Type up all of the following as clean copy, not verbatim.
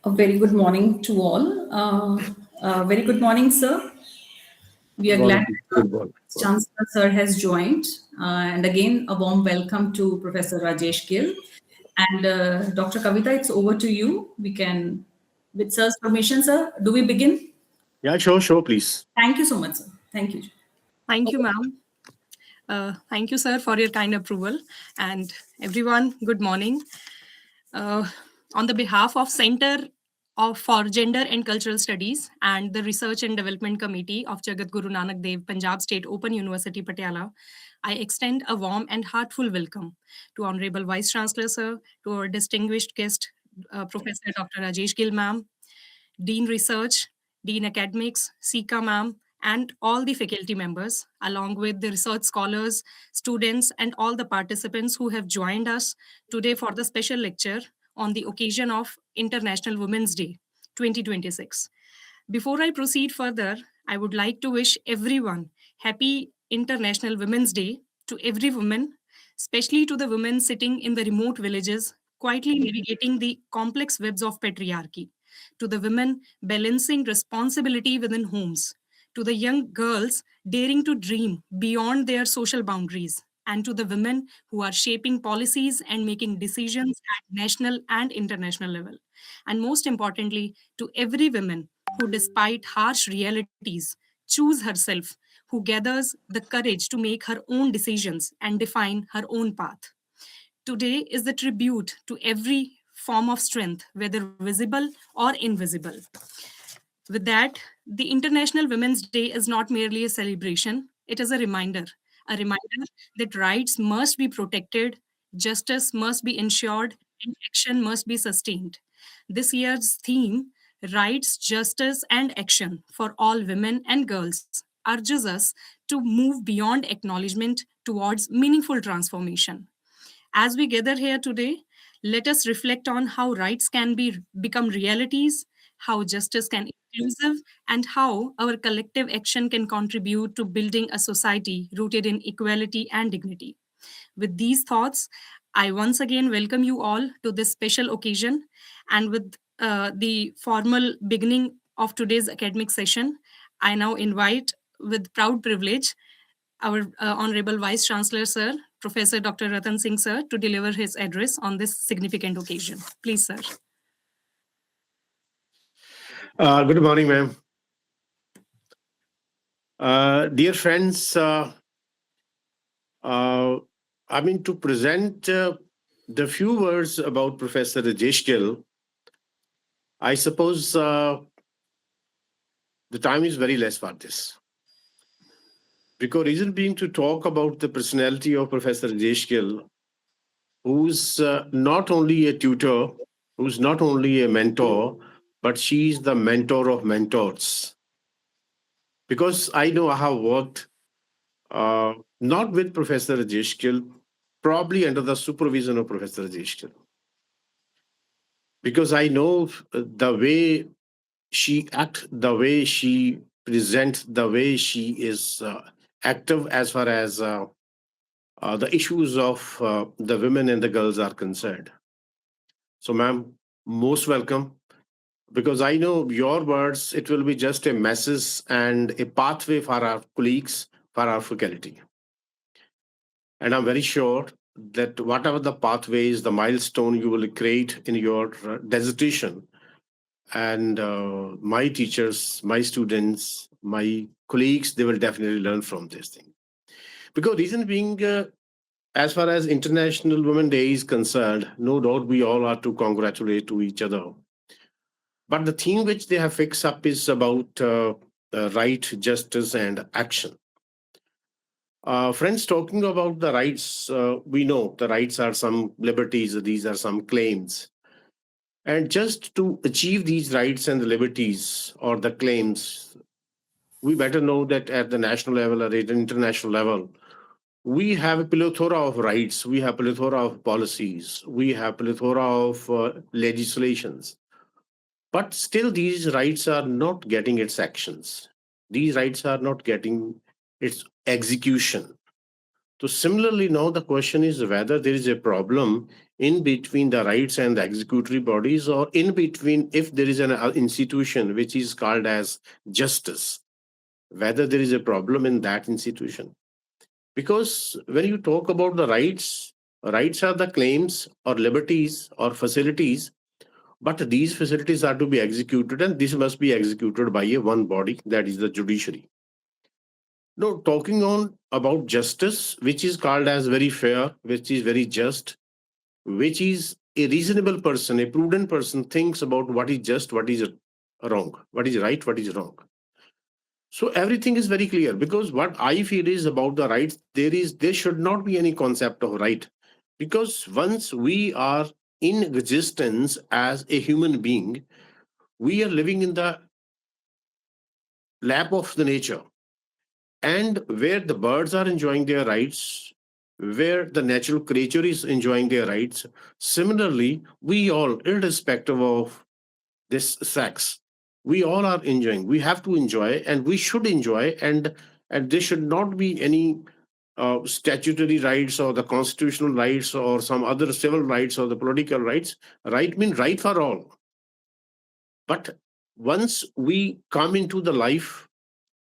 A very good morning to all. Very good morning, sir. We are Good glad morning. that Good morning. Chancellor sir has joined. And again, a warm welcome to Professor Rajesh Gill. And Dr. Kavita, it's over to you. We can, with sir's permission, sir, do we begin? Yeah, sure, please. Thank you so much, sir. Thank you. Thank you, ma'am. Thank you, sir, for your kind approval. And everyone, good morning. Uh, on the behalf of for Gender and Cultural Studies and the Research and Development Committee of Jagat Guru Nanak Dev Punjab State Open University, Patiala, I extend a warm and heartful welcome to Honorable Vice Chancellor, sir, to our distinguished guest, Professor Dr. Rajesh Gill, ma'am, Dean Research, Dean Academics, Sika ma'am, and all the faculty members, along with the research scholars, students, and all the participants who have joined us today for the special lecture on the occasion of International Women's Day 2026. Before I proceed further, I would like to wish everyone happy International Women's Day to every woman, especially to the women sitting in the remote villages, quietly navigating the complex webs of patriarchy, to the women balancing responsibility within homes, to the young girls daring to dream beyond their social boundaries, and to the women who are shaping policies and making decisions at national and international level. And most importantly, to every woman who, despite harsh realities, choose herself, who gathers the courage to make her own decisions and define her own path. Today is the tribute to every form of strength, whether visible or invisible. With that, the International Women's Day is not merely a celebration, it is a reminder that rights must be protected, justice must be ensured, and action must be sustained. This year's theme, Rights, Justice, and Action for All Women and Girls, urges us to move beyond acknowledgement towards meaningful transformation. As we gather here today, let us reflect on how rights can become realities, how justice can inclusive, and how our collective action can contribute to building a society rooted in equality and dignity. With these thoughts, I once again welcome you all to this special occasion. And with the formal beginning of today's academic session, I now invite, with proud privilege, our Honorable Vice Chancellor, Sir, Professor Dr. Ratan Singh, Sir, to deliver his address on this significant occasion. Please, Sir. Good morning, ma'am. Dear friends, to present the few words about Professor Rajesh Gill. I suppose the time is very less for this. Because reason being to talk about the personality of Professor Rajesh Gill, who's not only a tutor, who's not only a mentor, but she's the mentor of mentors. Because I know I have worked not with Professor Rajesh Gill, probably under the supervision of Professor Rajesh Gill. Because I know the way she acts, the way she presents, the way she is active as far as the issues of the women and the girls are concerned. So, ma'am, most welcome. Because I know your words, it will be just a message and a pathway for our colleagues, for our faculty. And I'm very sure that whatever the pathways, the milestone you will create in your dissertation, and my teachers, my students, my colleagues, they will definitely learn from this thing. Because reason being, as far as International Women's Day is concerned, no doubt we all are to congratulate to each other. But the theme which they have fixed up is about right, justice, and action. Friends, talking about the rights, we know the rights are some liberties, these are some claims. And just to achieve these rights and the liberties or the claims, we better know that at the national level or at the international level, we have a plethora of rights, we have plethora of policies, we have plethora of legislations. But still, these rights are not getting its actions. These rights are not getting its execution. So similarly, now the question is whether there is a problem in between the rights and the executory bodies, or in between if there is an institution which is called as justice, whether there is a problem in that institution. Because when you talk about the rights, rights are the claims or liberties or facilities, but these facilities are to be executed, and this must be executed by a one body, that is the judiciary. No, talking on about justice, which is called as very fair, which is very just, which is a reasonable person, a prudent person thinks about what is just, what is wrong, what is right, what is wrong. So everything is very clear, because what I feel is about the rights, there should not be any concept of right, because once we are in existence as a human being, we are living in the lap of the nature, and where the birds are enjoying their rights, where the natural creature is enjoying their rights, similarly we all, irrespective of this sex, we all are enjoying, we have to enjoy, and we should enjoy, and there should not be any statutory rights or the constitutional rights or some other civil rights or the political rights. Right means right for all. But once we come into the life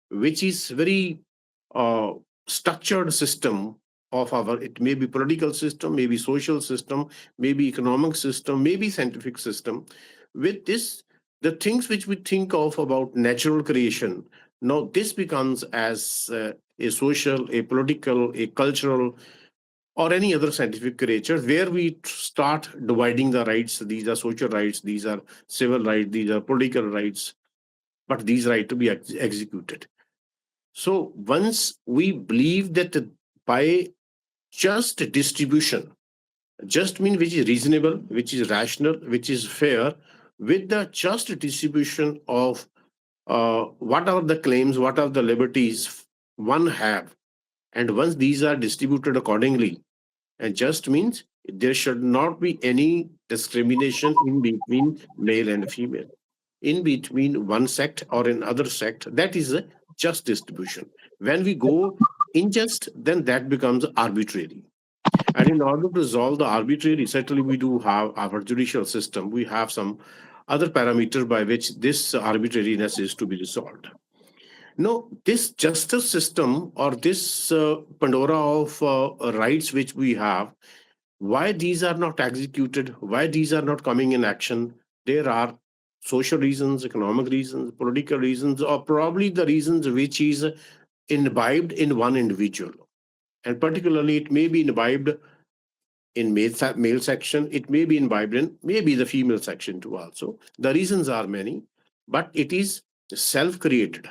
which is very uh, structured system of our, it may be political system, maybe social system, maybe economic system, maybe scientific system, with this, the things which we think of about natural creation, now this becomes as a social, a political, a cultural, or any other scientific creature, where we start dividing the rights. These are social rights, these are civil rights, these are political rights, but these rights to be executed. So once we believe that by just distribution, just mean which is reasonable, which is rational, which is fair, with the just distribution of what are the claims, what are the liberties one have, and once these are distributed accordingly, and just means there should not be any discrimination in between male and female, in between one sect or another sect. That is a just distribution. When we go unjust, then that becomes arbitrary. And in order to resolve the arbitrary, certainly we do have our judicial system. We have some other parameters by which this arbitrariness is to be resolved. No, this justice system, or this Pandora of rights which we have, why these are not executed, why these are not coming in action, there are social reasons, economic reasons, political reasons, or probably the reasons which is imbibed in one individual. And particularly, it may be imbibed in male section, it may be imbibed in maybe the female section too also. The reasons are many, but it is self-created.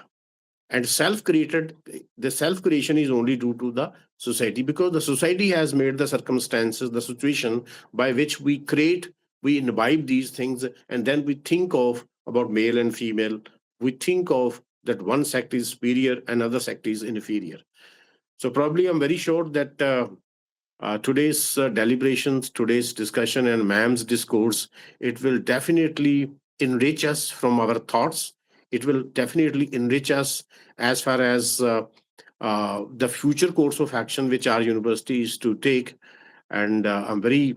And self-created, the self-creation is only due to the society, because the society has made the circumstances, the situation by which we create, we imbibe these things, and then we think of about male and female. We think of that one sect is superior, another sect is inferior. So probably I'm very sure that today's deliberations, today's discussion, and ma'am's discourse, it will definitely enrich us from our thoughts. It will definitely enrich us as far as the future course of action which our university is to take. And I'm very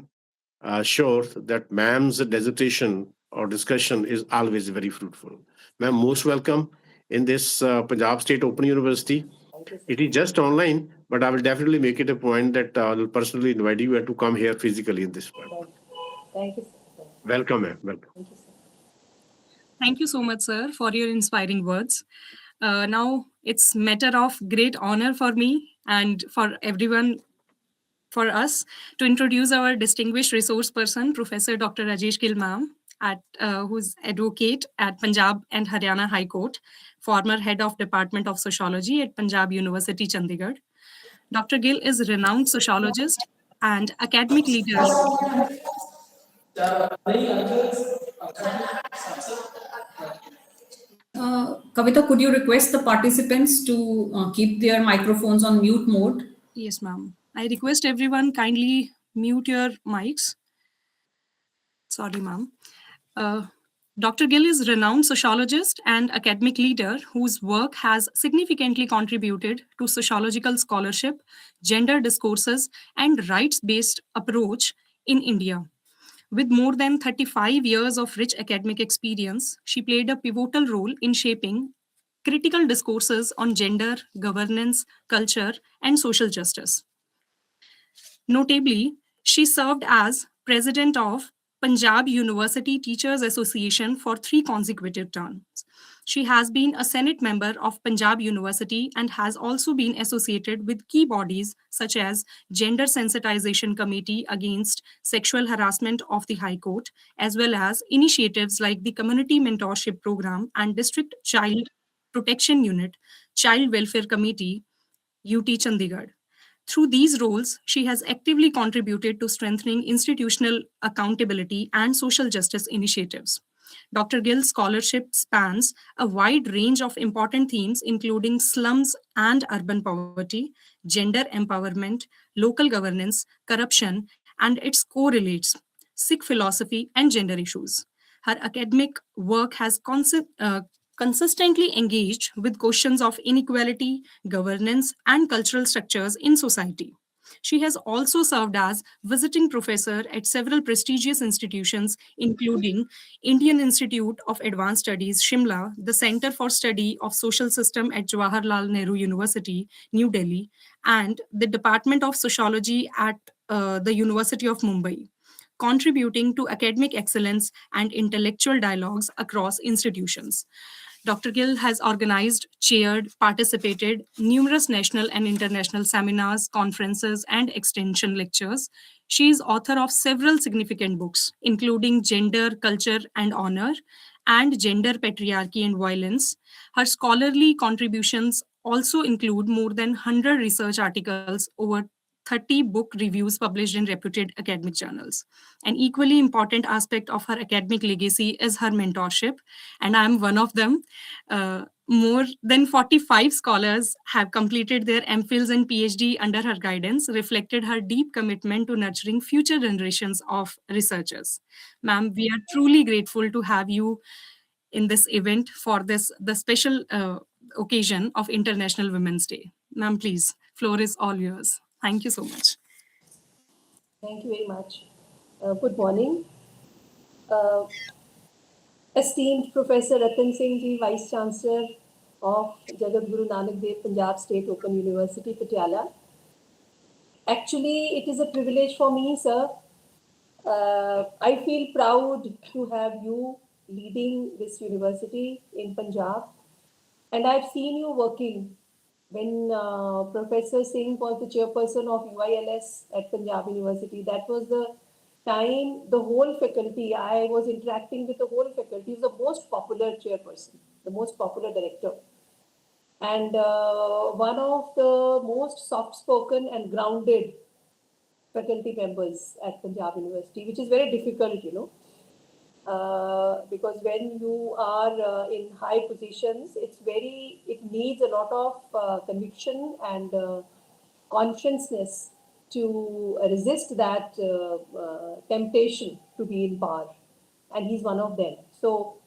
sure that ma'am's dissertation or discussion is always very fruitful. Ma'am, most welcome in this Punjab State Open University. It is just online, but I will definitely make it a point that I will personally invite you to come here physically in this point. Thank you, sir. Welcome, ma'am. Welcome. Thank you, sir. Thank you so much, sir, for your inspiring words. Now, it's matter of great honor for me and for everyone, for us, to introduce our distinguished resource person, Professor Dr. Rajesh Gill ma'am, who's advocate at Punjab and Haryana High Court, former head of Department of Sociology at Punjab University, Chandigarh. Dr. Gill is a renowned sociologist and academic leader. Kavita, could you request the participants to keep their microphones on mute mode? Yes, ma'am. I request everyone kindly mute your mics. Sorry, ma'am. Dr. Gill is a renowned sociologist and academic leader whose work has significantly contributed to sociological scholarship, gender discourses, and rights-based approach in India. With more than 35 years of rich academic experience, she played a pivotal role in shaping critical discourses on gender, governance, culture, and social justice. Notably, she served as president of Punjab University Teachers Association for 3 consecutive terms. She has been a Senate member of Punjab University and has also been associated with key bodies such as Gender Sensitization Committee Against Sexual Harassment of the High Court, as well as initiatives like the Community Mentorship Program and District Child Protection Unit, Child Welfare Committee, UT Chandigarh. Through these roles, she has actively contributed to strengthening institutional accountability and social justice initiatives. Dr. Gill's scholarship spans a wide range of important themes, including slums and urban poverty, gender empowerment, local governance, corruption, and its correlates, Sikh philosophy, and gender issues. Her academic work has consistently engaged with questions of inequality, governance, and cultural structures in society. She has also served as visiting professor at several prestigious institutions, including Indian Institute of Advanced Studies, Shimla, the Center for Study of Social System at Jawaharlal Nehru University, New Delhi, and the Department of Sociology at the University of Mumbai, contributing to academic excellence and intellectual dialogues across institutions. Dr. Gill has organized, chaired, participated numerous national and international seminars, conferences, and extension lectures. She is author of several significant books, including Gender, Culture, and Honor, and Gender, Patriarchy, and Violence. Her scholarly contributions also include more than 100 research articles, over 30 book reviews published in reputed academic journals. An equally important aspect of her academic legacy is her mentorship, and I'm one of them. More than 45 scholars have completed their MPhils and PhD under her guidance, reflected her deep commitment to nurturing future generations of researchers. Ma'am, we are truly grateful to have you in this event for the special occasion of International Women's Day. Ma'am, please, floor is all yours. Thank you so much. Thank you very much. Good morning. Uh, Esteemed Professor Ratan Singh Ji, Vice Chancellor of Jagat Guru Nanak Dev Punjab State Open University, Patiala. Actually, it is a privilege for me, sir. I feel proud to have you leading this university in Punjab. And I've seen you working when Professor Singh was the chairperson of UILS at Punjab University. That was the time the whole faculty, I was interacting with the whole faculty, was the most popular chairperson, the most popular director. And one of the most soft-spoken and grounded faculty members at Punjab University, which is very difficult, because when you are in high positions, it needs a lot of conviction and consciousness to resist that temptation to be in power. And he's one of them. So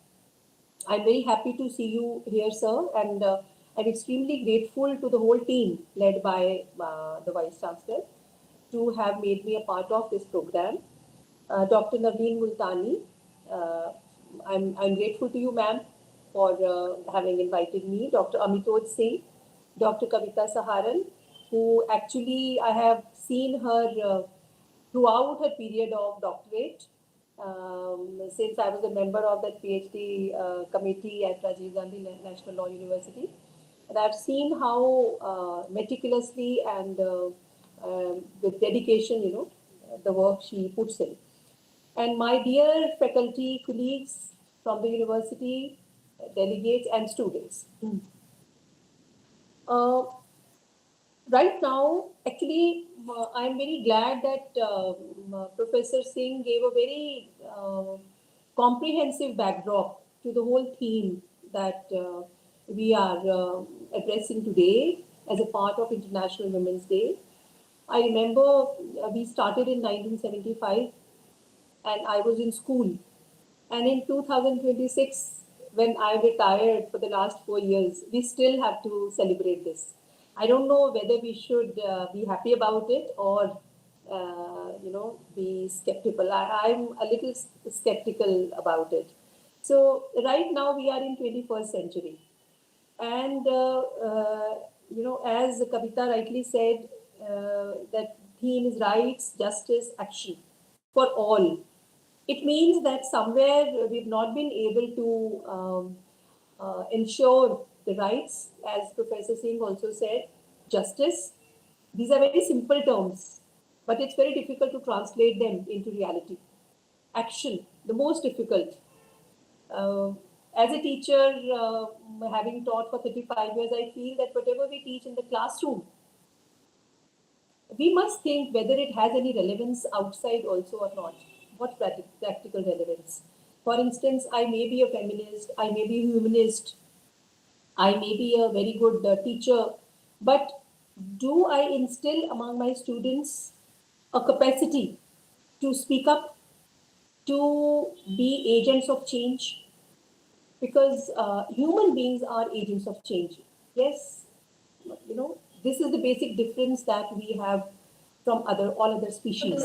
I'm very happy to see you here, sir. And I'm extremely grateful to the whole team led by the Vice Chancellor to have made me a part of this program. Dr. Naveen Multani, I'm grateful to you, ma'am, for having invited me. Dr. Amitoj Singh, Dr. Kavita Saharan, who actually I have seen her throughout her period of doctorate, since I was a member of that PhD committee at Rajiv Gandhi National Law University. And I've seen how meticulously and with dedication, the work she puts in. And my dear faculty colleagues from the university, delegates and students. Right now, actually, I'm very glad that Professor Singh gave a very comprehensive backdrop to the whole theme that we are addressing today as a part of International Women's Day. I remember we started in 1975 and I was in school. And in 2026, when I retired for the last 4 years, we still have to celebrate this. I don't know whether we should be happy about it or, be skeptical. I'm a little skeptical about it. So right now we are in 21st century. And, as Kavita rightly said, that theme is rights, justice, action for all. It means that somewhere we've not been able to ensure the rights, as Professor Singh also said, justice. These are very simple terms, but it's very difficult to translate them into reality. Action, the most difficult. Uh, as a teacher, having taught for 35 years, I feel that whatever we teach in the classroom, we must think whether it has any relevance outside also or not. What practical relevance? For instance, I may be a feminist, I may be a humanist, I may be a very good teacher, but do I instill among my students a capacity to speak up, to be agents of change? Because human beings are agents of change. Yes, this is the basic difference that we have from all other species.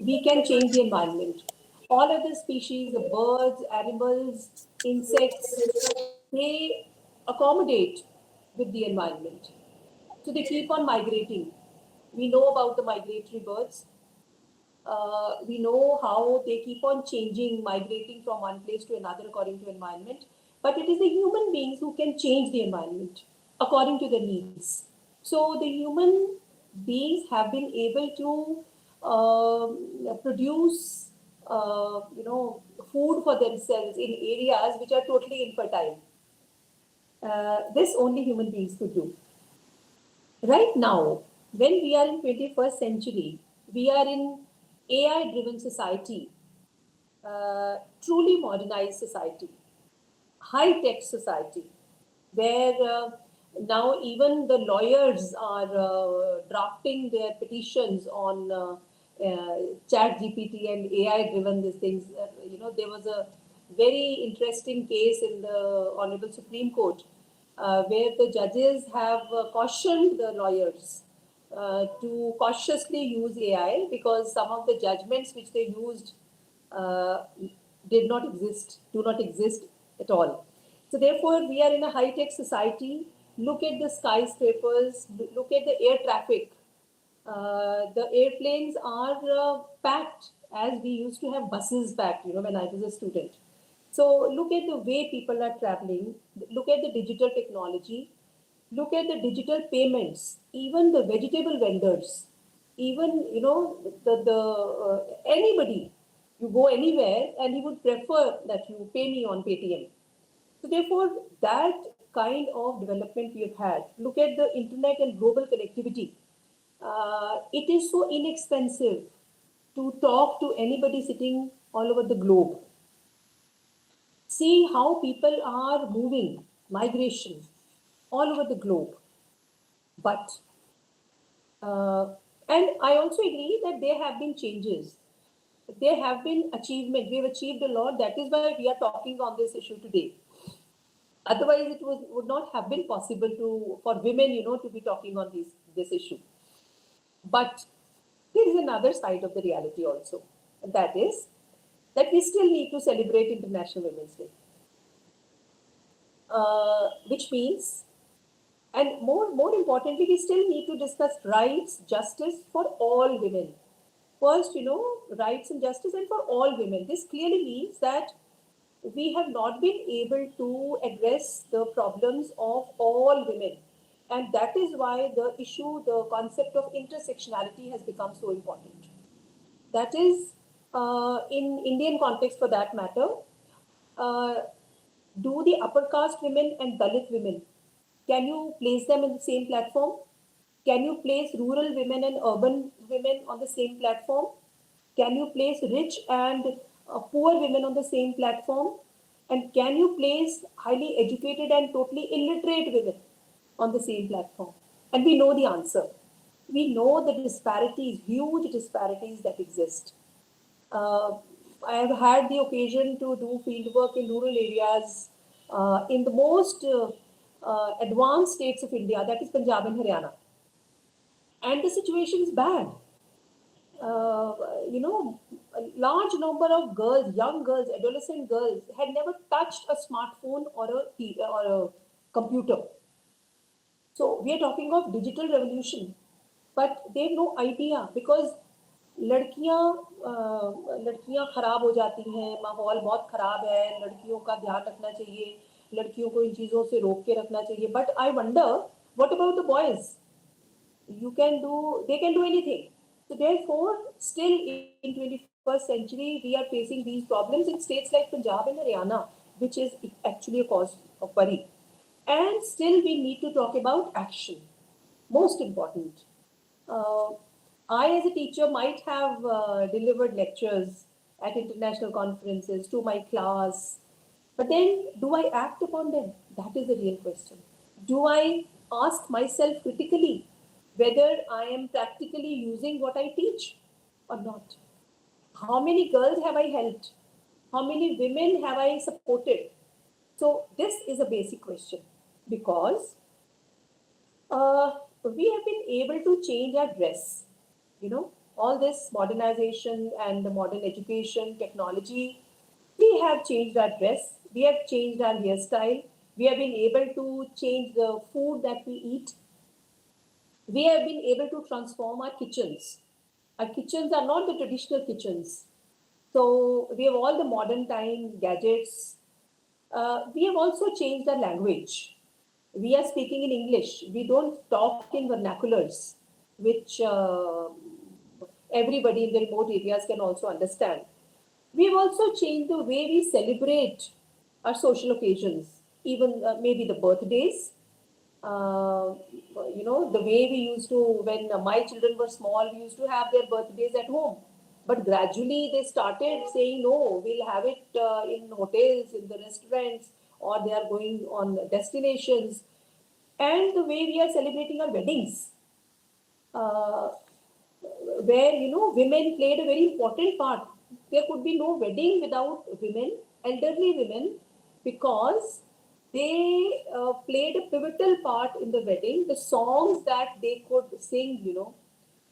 We can change the environment. All other species, the birds, animals, insects, they accommodate with the environment. So they keep on migrating. We know about the migratory birds. We know how they keep on changing, migrating from one place to another according to environment. But it is the human beings who can change the environment according to their needs. So the human beings have been able to produce, food for themselves in areas which are totally infertile. This only human beings could do. Right now, when we are in 21st century, we are in AI-driven society, truly modernized society, high-tech society, where now even the lawyers are drafting their petitions on chat GPT and AI-driven these things. There was a very interesting case in the Honorable Supreme Court where the judges have cautioned the lawyers to cautiously use AI because some of the judgments which they used uh, do not exist at all. So therefore, we are in a high-tech society. Look at the skyscrapers, look at the air traffic. The airplanes are packed as we used to have buses packed, when I was a student. So look at the way people are traveling, look at the digital technology, look at the digital payments, even the vegetable vendors, even, anybody, you go anywhere and he would prefer that you pay me on Paytm. So therefore, that kind of development we have had. Look at the internet and global connectivity. It is so inexpensive to talk to anybody sitting all over the globe. See how people are moving, migration all over the globe. But, and I also agree that there have been changes. There have been achievements. We have achieved a lot. That is why we are talking on this issue today. Otherwise, it would not have been possible for women, to be talking on this issue. But there is another side of the reality also, and that is that we still need to celebrate International Women's Day, which means, and more importantly, we still need to discuss rights, justice for all women. First, rights and justice and for all women. This clearly means that we have not been able to address the problems of all women. And that is why the concept of intersectionality has become so important. That is, in Indian context for that matter, uh, do the upper caste women and Dalit women, can you place them in the same platform? Can you place rural women and urban women on the same platform? Can you place rich and poor women on the same platform? And can you place highly educated and totally illiterate women on the same platform? And we know the answer. We know the disparities, huge disparities that exist. Uh, I have had the occasion to do field work in rural areas in the most advanced states of India, that is Punjab and Haryana. And the situation is bad. A large number of girls, young girls, adolescent girls, had never touched a smartphone or a computer. So we are talking of digital revolution, but they have no idea because लड़कियां खराब हो जाती हैं, माहौल बहुत खराब है, लड़कियों का ध्यान रखना चाहिए, लड़कियों को इन चीज़ों से रोक के रखना चाहिए. But I wonder, what about the boys? They can do anything. So therefore, still in 21st century, we are facing these problems in states like Punjab and Haryana, which is actually a cause of worry. And still we need to talk about action. Most important. I, as a teacher, might have delivered lectures at international conferences to my class, but then do I act upon them? That is the real question. Do I ask myself critically whether I am practically using what I teach or not? How many girls have I helped? How many women have I supported? So this is a basic question because we have been able to change our dress. All this modernization and the modern education, technology, we have changed our dress, we have changed our hairstyle, we have been able to change the food that we eat. We have been able to transform our kitchens. Our kitchens are not the traditional kitchens. So we have all the modern time gadgets. We have also changed our language. We are speaking in English. We don't talk in vernaculars, which everybody in the remote areas can also understand. We have also changed the way we celebrate our social occasions, even maybe the birthdays. The way we used to, when my children were small, we used to have their birthdays at home. But gradually they started saying, no, we'll have it in hotels, in the restaurants, or they are going on destinations. And the way we are celebrating our weddings, where, women played a very important part. There could be no wedding without women, elderly women, because they played a pivotal part in the wedding. The songs that they could sing,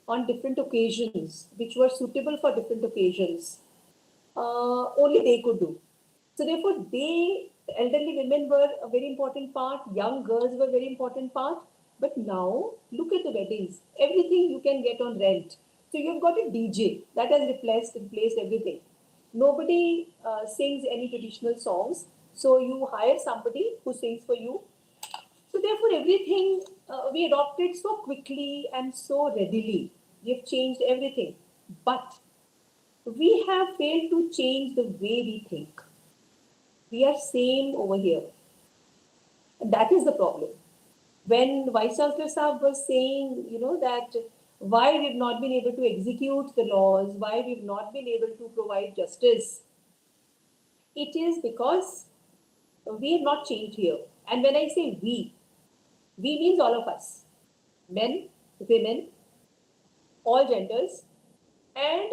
on different occasions, which were suitable for different occasions, only they could do. So therefore, elderly women were a very important part, young girls were a very important part. But now, look at the weddings. Everything you can get on rent. So you've got a DJ that has replaced everything. Nobody sings any traditional songs. So you hire somebody who sings for you. So therefore, everything we adopted so quickly and so readily. We've changed everything. But we have failed to change the way we think. We are same over here. And that is the problem. When Vice Chancellor Saab was saying, that why we've not been able to execute the laws, why we've not been able to provide justice, it is because we have not changed here. And when I say we means all of us, men, women, all genders, and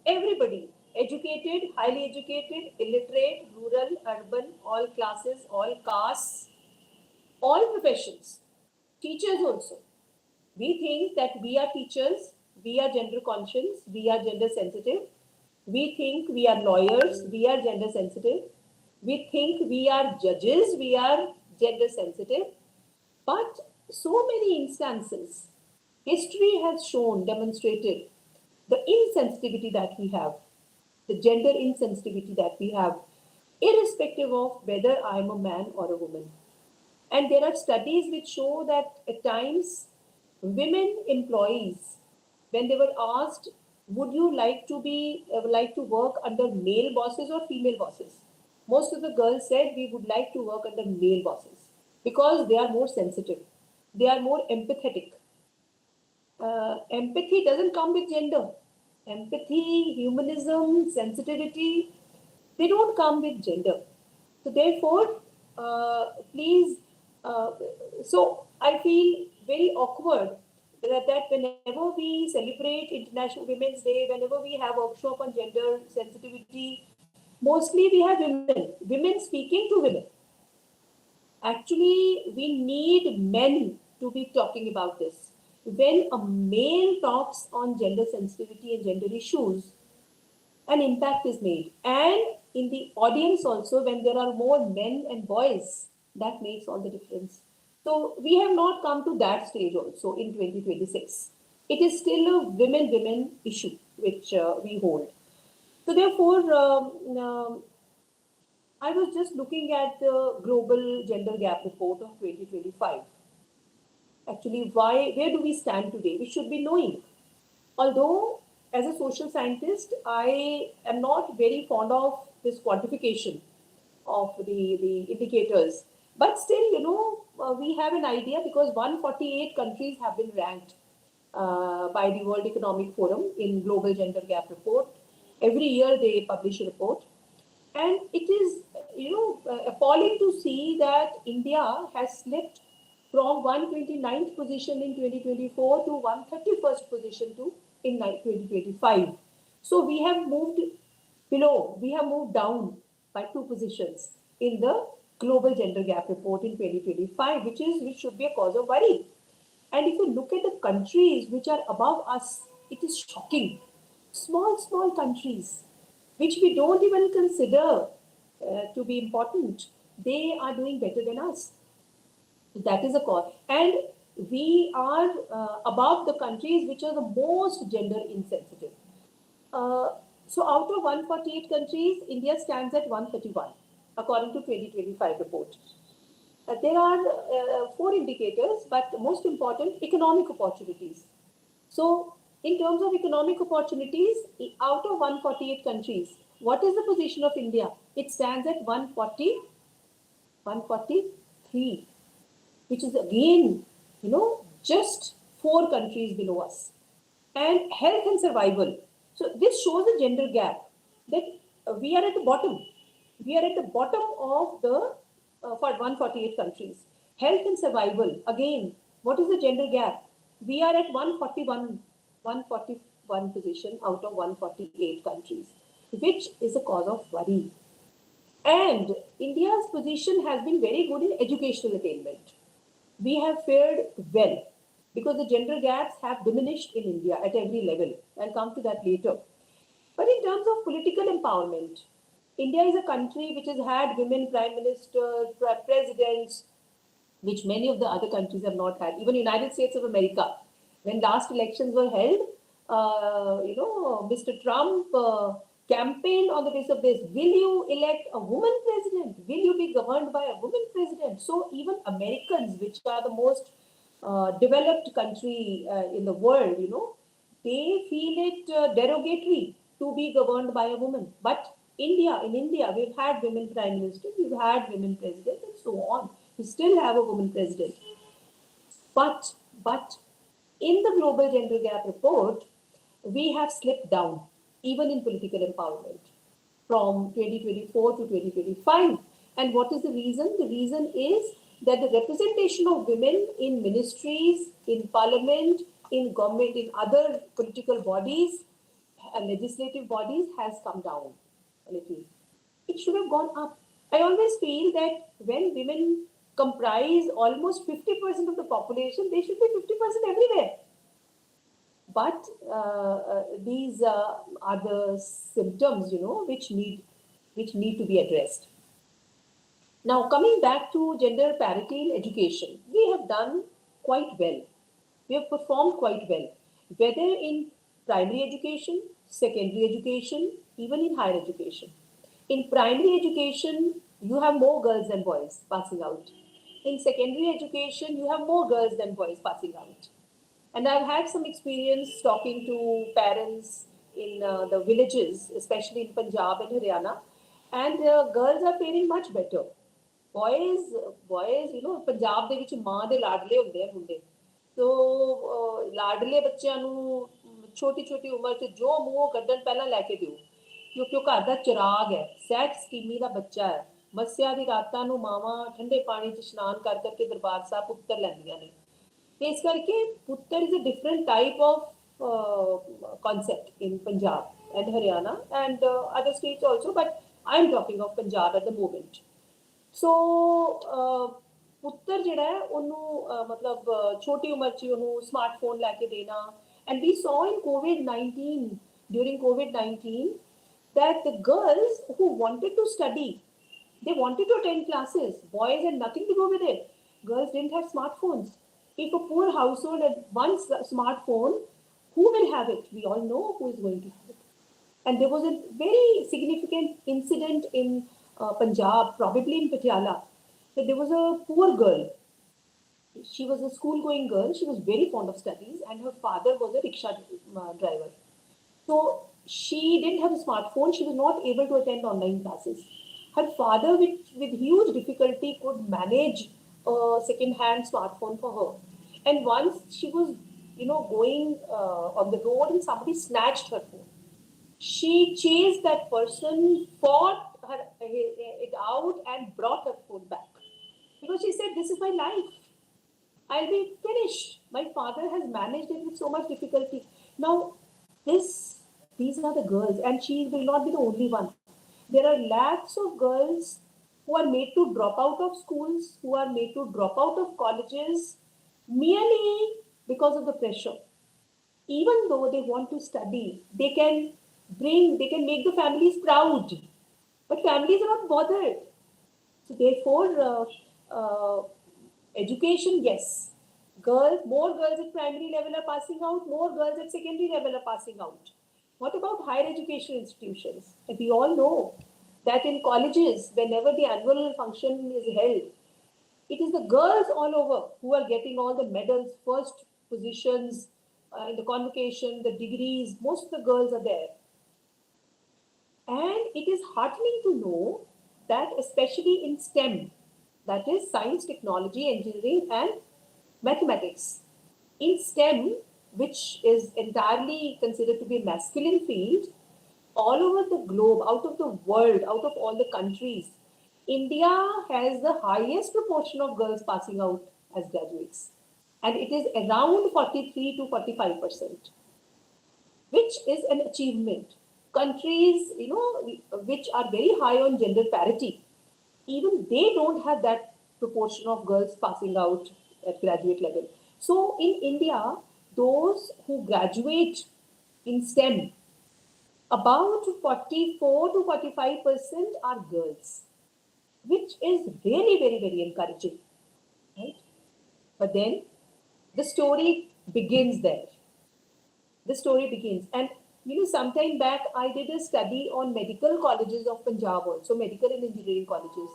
everybody, educated, highly educated, illiterate, rural, urban, all classes, all castes, all professions, teachers also. We think that we are teachers, we are gender conscious, we are gender sensitive. We think we are lawyers, we are gender sensitive. We think we are judges, we are gender sensitive. But so many instances, history has shown, demonstrated the insensitivity that we have, the gender insensitivity that we have, irrespective of whether I'm a man or a woman. And there are studies which show that at times, women employees, when they were asked, would you like to work under male bosses or female bosses? Most of the girls said we would like to work under male bosses because they are more sensitive, they are more empathetic. Empathy doesn't come with gender. Empathy, humanism, sensitivity, they don't come with gender. So therefore, please, so I feel very awkward that whenever we celebrate International Women's Day, whenever we have workshop on gender sensitivity, mostly we have women speaking to women. Actually, we need men to be talking about this. When a male talks on gender sensitivity and gender issues, an impact is made. And in the audience also, when there are more men and boys, that makes all the difference. So we have not come to that stage also in 2026. It is still a women issue which we hold. So therefore, I was just looking at the Global Gender Gap Report of 2025. Actually, where do we stand today? We should be knowing. Although, as a social scientist, I am not very fond of this quantification of the indicators. But still, we have an idea because 148 countries have been ranked by the World Economic Forum in Global Gender Gap Report. Every year they publish a report. And it is, appalling to see that India has slipped from 129th position in 2024 to 131st position in 2025. So we have moved down by 2 positions in the Global Gender Gap Report in 2025, which should be a cause of worry. And if you look at the countries which are above us, it is shocking. Small countries, which we don't even consider to be important, they are doing better than us. That is a cause. And we are above the countries which are the most gender insensitive. So out of 148 countries, India stands at 131, according to 2025 report. There are 4 indicators, but most important, economic opportunities. So in terms of economic opportunities, out of 148 countries, what is the position of India? It stands at 143, which is again, just 4 countries below us. And health and survival. So this shows a gender gap that we are at the bottom. We are at the bottom of the for 148 countries. Health and survival. Again, what is the gender gap? We are at 141 position out of 148 countries, which is a cause of worry. And India's position has been very good in educational attainment. We have fared well because the gender gaps have diminished in India at every level. I'll come to that later. But in terms of political empowerment, India is a country which has had women prime ministers, presidents, which many of the other countries have not had. Even United States of America, when last elections were held, Mr. Trump campaigned on the basis of this. Will you elect a woman president? Will you be governed by a woman president? So even Americans, which are the most developed country in the world, they feel it derogatory to be governed by a woman. But in India, we've had women prime ministers, we've had women presidents, and so on. We still have a woman president. But in the Global Gender Gap Report, we have slipped down, even in political empowerment, from 2024 to 2025. And what is the reason? The reason is that the representation of women in ministries, in parliament, in government, in other political bodies, legislative bodies has come down a little. It should have gone up. I always feel that when women comprise almost 50% of the population, they should be 50% everywhere. But these are the symptoms, which need to be addressed. Now, coming back to gender parity in education, we have done quite well. We have performed quite well, whether in primary education, secondary education, even in higher education. In primary education, you have more girls than boys passing out. In secondary education, you have more girls than boys passing out. And I've had some experience talking to parents in the villages, especially in Punjab and Haryana, and girls are faring much better. Boys, Punjab ਦੇ ਵਿੱਚ ਮਾਂ ਦੇ ਲਾਡਲੇ ਹੁੰਦੇ ਆ ਮੁੰਡੇ। ਸੋ ਲਾਡਲੇ ਬੱਚਿਆਂ ਨੂੰ ਛੋਟੀ ਉਮਰ 'ਚ ਜੋ ਮੂੰਹੋਂ ਕੱਢਣ ਪਹਿਲਾਂ ਲੈ ਕੇ ਦਿਓ, ਕਿਉਂਕਿ ਉਹ ਘਰ ਦਾ ਚਿਰਾਗ ਹੈ, ਸਹਿਜ ਸਕੀਮੀ ਦਾ ਬੱਚਾ ਹੈ। ਮੱਸਿਆ ਦੀ ਰਾਤਾਂ ਨੂੰ ਮਾਵਾਂ ਠੰਡੇ ਪਾਣੀ 'ਚ ਇਸ਼ਨਾਨ ਕਰ ਕਰਕੇ ਦਰਬਾਰ ਸਾਹਿਬ ਉੱਤਰ ਲੈਂਦੀਆਂ ਨੇ। ਤੇ ਇਸ ਕਰਕੇ ਪੁੱਤਰ is a different type of concept in Punjab and Haryana and other states also, but I'm talking of Punjab at the moment. So ਪੁੱਤਰ ਜਿਹੜਾ ਹੈ ਉਹਨੂੰ ਮਤਲਬ ਛੋਟੀ ਉਮਰ 'ਚ ਉਹਨੂੰ ਸਮਾਰਟਫੋਨ ਲੈ ਕੇ ਦੇਣਾ and we saw in COVID-19 during COVID-19 that the girls who wanted to study, they wanted to attend classes. Boys had nothing to do with it. Girls didn't have smartphones. If a poor household had one smartphone, who will have it? We all know who is going to have it. And there was a very significant incident in Punjab, probably in Patiala, that there was a poor girl. She was a school-going girl. She was very fond of studies, and her father was a rickshaw driver. So she didn't have a smartphone. She was not able to attend online classes. Her father, with huge difficulty, could manage a second-hand smartphone for her. And once she was, going on the road, and somebody snatched her phone. She chased that person, fought it out, and brought her phone back. Because she said, "This is my life. I'll be finished. My father has managed it with so much difficulty." Now, these are the girls, and she will not be the only one. There are lakhs of girls who are made to drop out of schools, who are made to drop out of colleges merely because of the pressure. Even though they want to study, they can make the families proud, but families are not bothered. So therefore, education, yes. More girls at primary level are passing out, more girls at secondary level are passing out. What about higher education institutions? And we all know that in colleges, whenever the annual function is held, it is the girls all over who are getting all the medals, first positions in the convocation, the degrees. Most of the girls are there. And it is heartening to know that especially in STEM, that is science, technology, engineering, and mathematics. In STEM, which is entirely considered to be a masculine field, all over the globe, out of the world, out of all the countries, India has the highest proportion of girls passing out as graduates. And it is around 43 to 45%, which is an achievement. Countries, which are very high on gender parity, even they don't have that proportion of girls passing out at graduate level. So in India, those who graduate in STEM, about 44 to 45% are girls, which is really very, very encouraging, right? But then the story begins there. The story begins. And sometime back, I did a study on medical colleges of Punjab also, medical and engineering colleges.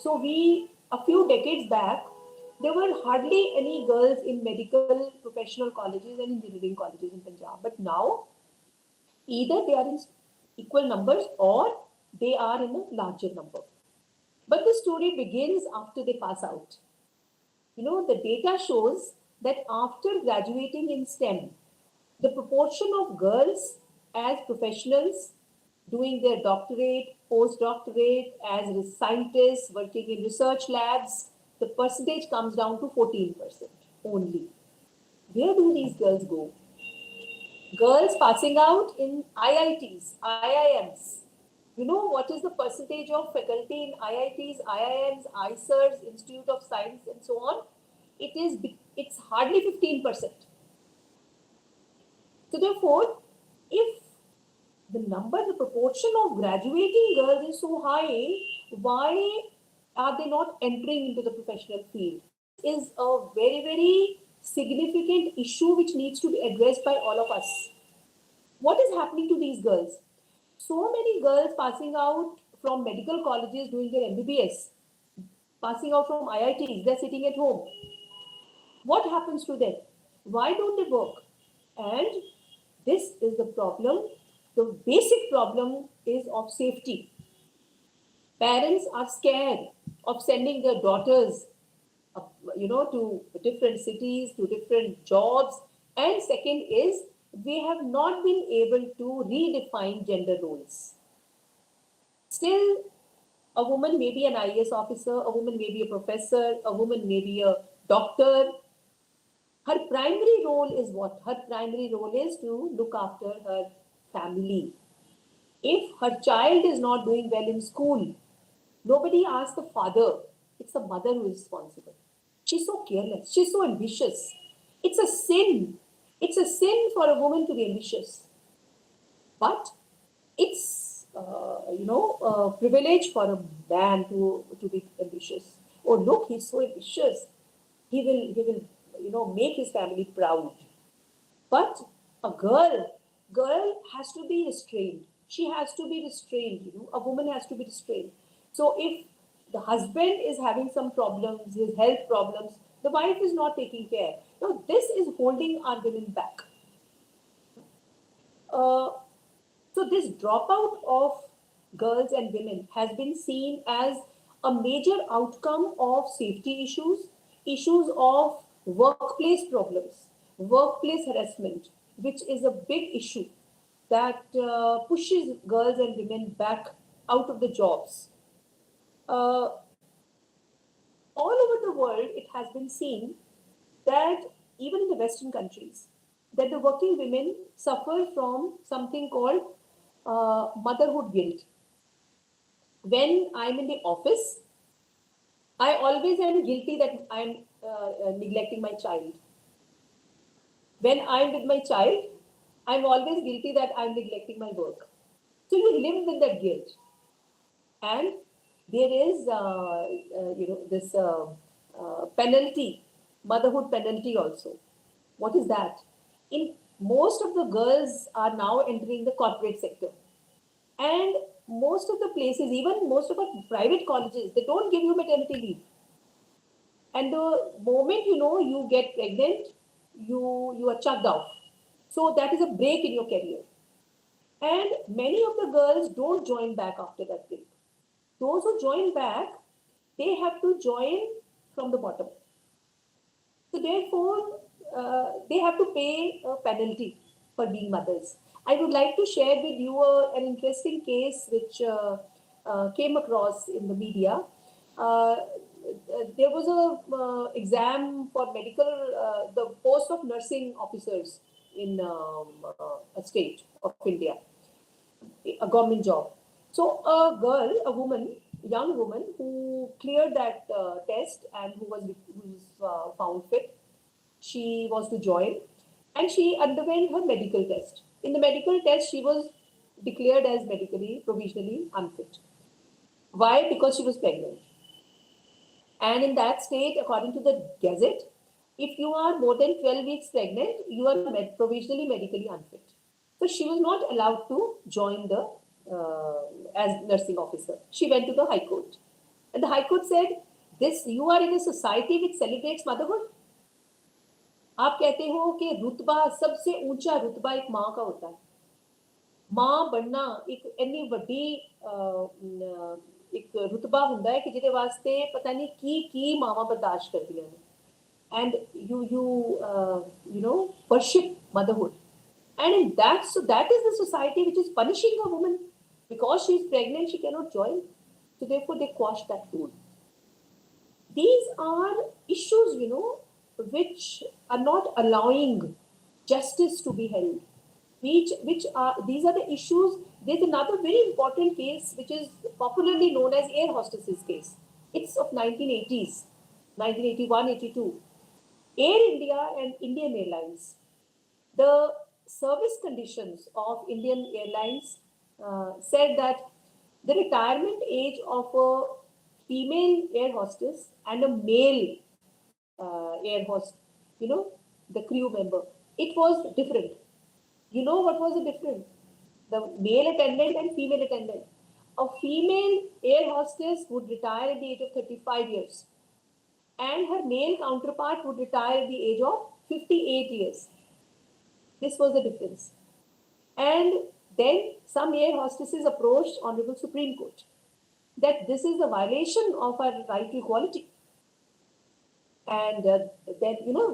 So a few decades back, there were hardly any girls in medical professional colleges and engineering colleges in Punjab. But now, either they are in equal numbers or they are in a larger number. But the story begins after they pass out. The data shows that after graduating in STEM, the proportion of girls as professionals doing their doctorate, postdoctorate, as scientists working in research labs, the percentage comes down to 14% only. Where do these girls go? Girls passing out in IITs, IIMs. You know what is the percentage of faculty in IITs, IIMs, ICERs, Institute of Science, and so on? It's hardly 15%. So therefore, if the proportion of graduating girls is so high, why are they not entering into the professional field? Is a very, very significant issue which needs to be addressed by all of us. What is happening to these girls? So many girls passing out from medical colleges doing their MBBS, passing out from IITs, they're sitting at home. What happens to them? Why don't they work? And this is the problem. The basic problem is of safety. Parents are scared of sending their daughters, to different cities, to different jobs. And second is, we have not been able to redefine gender roles. Still, a woman may be an IAS officer, a woman may be a professor, a woman may be a doctor. Her primary role is what? Her primary role is to look after her family. If her child is not doing well in school, nobody asks the father. It's the mother who is responsible. She's so careless. She's so ambitious. It's a sin. It's a sin for a woman to be ambitious. But it's, a privilege for a man to be ambitious. Oh, look, he's so ambitious. He will, make his family proud. But a girl has to be restrained. She has to be restrained. A woman has to be restrained. So if the husband is having some problems, his health problems, the wife is not taking care. Now this is holding our women back. So this dropout of girls and women has been seen as a major outcome of safety issues of workplace problems, workplace harassment, which is a big issue that pushes girls and women back out of the jobs. All over the world, it has been seen that even in the Western countries, that the working women suffer from something called motherhood guilt. When I'm in the office, I always am guilty that I'm neglecting my child. When I'm with my child, I'm always guilty that I'm neglecting my work. So you live with that guilt. And there is, this penalty, motherhood penalty also. What is that? In most of the girls are now entering the corporate sector. And most of the places, even most of our private colleges, they don't give you maternity leave. And the moment you get pregnant, you are chucked off. So that is a break in your career. And many of the girls don't join back after that break. Those who join back, they have to join from the bottom. So therefore, they have to pay a penalty for being mothers. I would like to share with you an interesting case which came across in the media. There was a exam for medical, the post of nursing officers in a state of India, a government job. So a girl, young woman who cleared that test and who was found fit, she was to join, and she underwent her medical test. In the medical test, she was declared as provisionally unfit. Why? Because she was pregnant. And in that state, according to the Gazette, if you are more than 12 weeks pregnant, you are provisionally medically unfit. So she was not allowed to join the as nursing officer. She went to the High Court. And the High Court said, you are in a society which celebrates motherhood. आप कहते हो कि रुतबा, सबसे ऊंचा रुतबा एक माँ का होता है. माँ बनना एक इन्नी वड्डी एक रुतबा ਹੁੰਦਾ है कि ਜਿਹਦੇ ਵਾਸਤੇ ਪਤਾ ਨਹੀਂ ਕੀ ਮਾਵਾਂ ਬਰਦਾਸ਼ਤ ਕਰਦੀਆਂ ਨੇ. And you worship motherhood. And in that is the society which is punishing a woman because she is pregnant, she cannot join. So therefore they quash that rule. These are issues, which are not allowing justice to be held. These are the issues. There's another very important case which is popularly known as air hostesses case. It's of 1980s, 1981-82. Air India and Indian Airlines. The service conditions of Indian Airlines said that the retirement age of a female air hostess and a male air host, the crew member, it was different. You know what was the difference? The male attendant and female attendant. A female air hostess would retire at the age of 35 years. And her male counterpart would retire at the age of 58 years. This was the difference. And then some air hostesses approached Honorable Supreme Court that this is a violation of our right to equality. And then,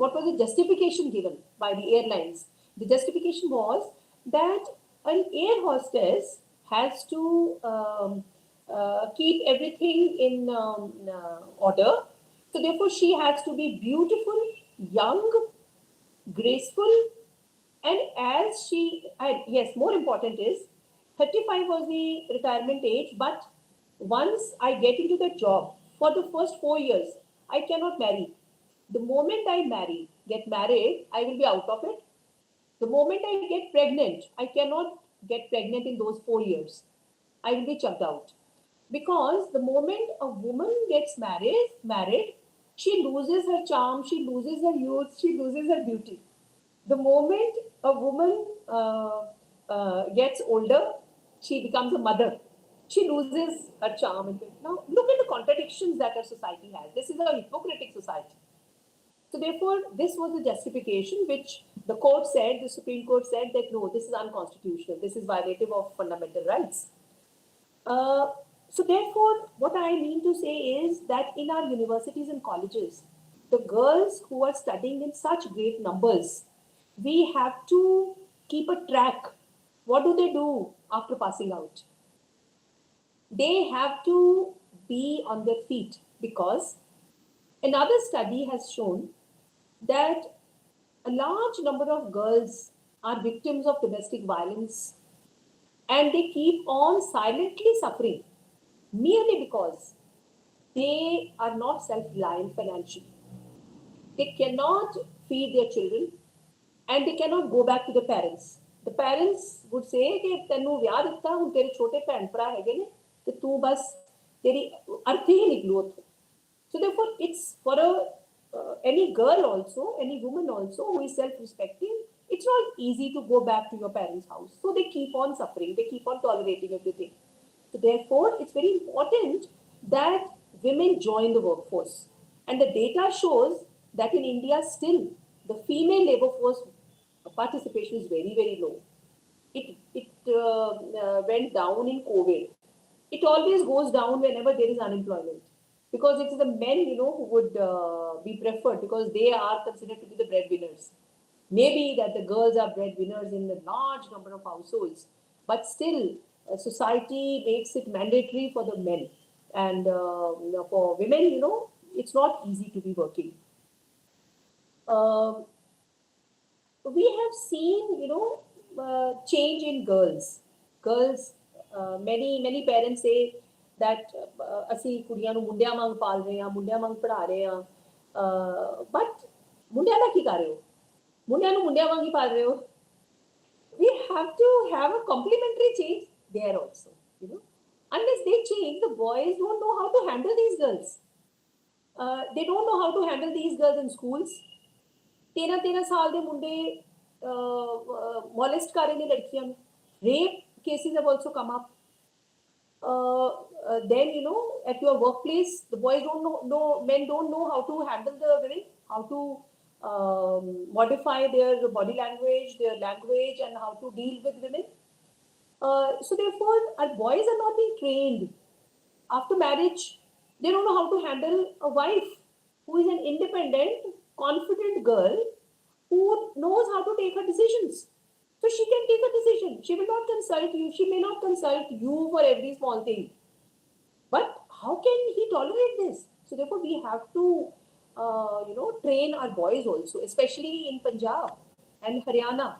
what was the justification given by the airlines? The justification was that an air hostess has to keep everything in order. So therefore, she has to be beautiful, young, graceful, and as she, and yes, more important is 35 was the retirement age, but once I get into the job for the first 4 years, I cannot marry. The moment I get married, I will be out of it. The moment I get pregnant, I cannot get pregnant in those 4 years. I will be chucked out. Because the moment a woman gets married, she loses her charm, she loses her youth, she loses her beauty. The moment a woman gets older, she becomes a mother. She loses her charm. Now, look at the contradictions that our society has. This is a hypocritic society. So, therefore, this was the justification which the court said, the Supreme Court said that no, this is unconstitutional. This is violative of fundamental rights. So, therefore, what I mean to say is that in our universities and colleges, the girls who are studying in such great numbers, we have to keep a track. What do they do after passing out? They have to be on their feet, because another study has shown that a large number of girls are victims of domestic violence, and they keep on silently suffering merely because they are not self-reliant financially. They cannot feed their children, and they cannot go back to the parents. The parents would say कि तैनू विआह दिता हुण तेरे छोटे भैन भरा हैगे ने ते तू बस तेरी अर्थी ही निकलो उत्थों. So therefore, it's for any girl also, any woman also who is self-respecting, it's not easy to go back to your parents' house. So they keep on suffering, they keep on tolerating everything. So therefore, it's very important that women join the workforce. And the data shows that in India still the female labor force participation is very, very low. It went down in COVID. It always goes down whenever there is unemployment, because it is the men, who would be preferred because they are considered to be the breadwinners. Maybe that the girls are breadwinners in a large number of households, but still society makes it mandatory for the men. And for women, it's not easy to be working. We have seen, change in girls. Many parents say that ਅਸੀਂ ਕੁੜੀਆਂ ਨੂੰ ਮੁੰਡਿਆਂ ਵਾਂਗ ਪਾਲ ਰਹੇ ਹਾਂ, ਮੁੰਡਿਆਂ ਵਾਂਗ ਪੜ੍ਹਾ ਰਹੇ ਹਾਂ, but ਮੁੰਡਿਆਂ ਦਾ ਕੀ ਕਰ ਰਹੇ ਹੋ? ਮੁੰਡਿਆਂ ਨੂੰ ਮੁੰਡਿਆਂ ਵਾਂਗ ਹੀ ਪਾਲ ਰਹੇ ਹੋ. We have to have a complementary change there also. Unless they change, the boys don't know how to handle these girls. They don't know how to handle these girls in schools. 13 ਸਾਲ ਦੇ ਮੁੰਡੇ molest ਕਰ ਰਹੇ ਨੇ ਲੜਕੀਆਂ ਨੂੰ. Rape cases have also come up. Then, at your workplace, the boys men don't know how to handle the women, how to modify their body language, their language, and how to deal with women. So therefore, our boys are not being trained. After marriage, they don't know how to handle a wife who is an independent, confident girl who knows how to take her decisions. So she can take a decision. She will not consult you. She may not consult you for every small thing. But how can he tolerate this? So therefore, we have to, train our boys also, especially in Punjab and Haryana.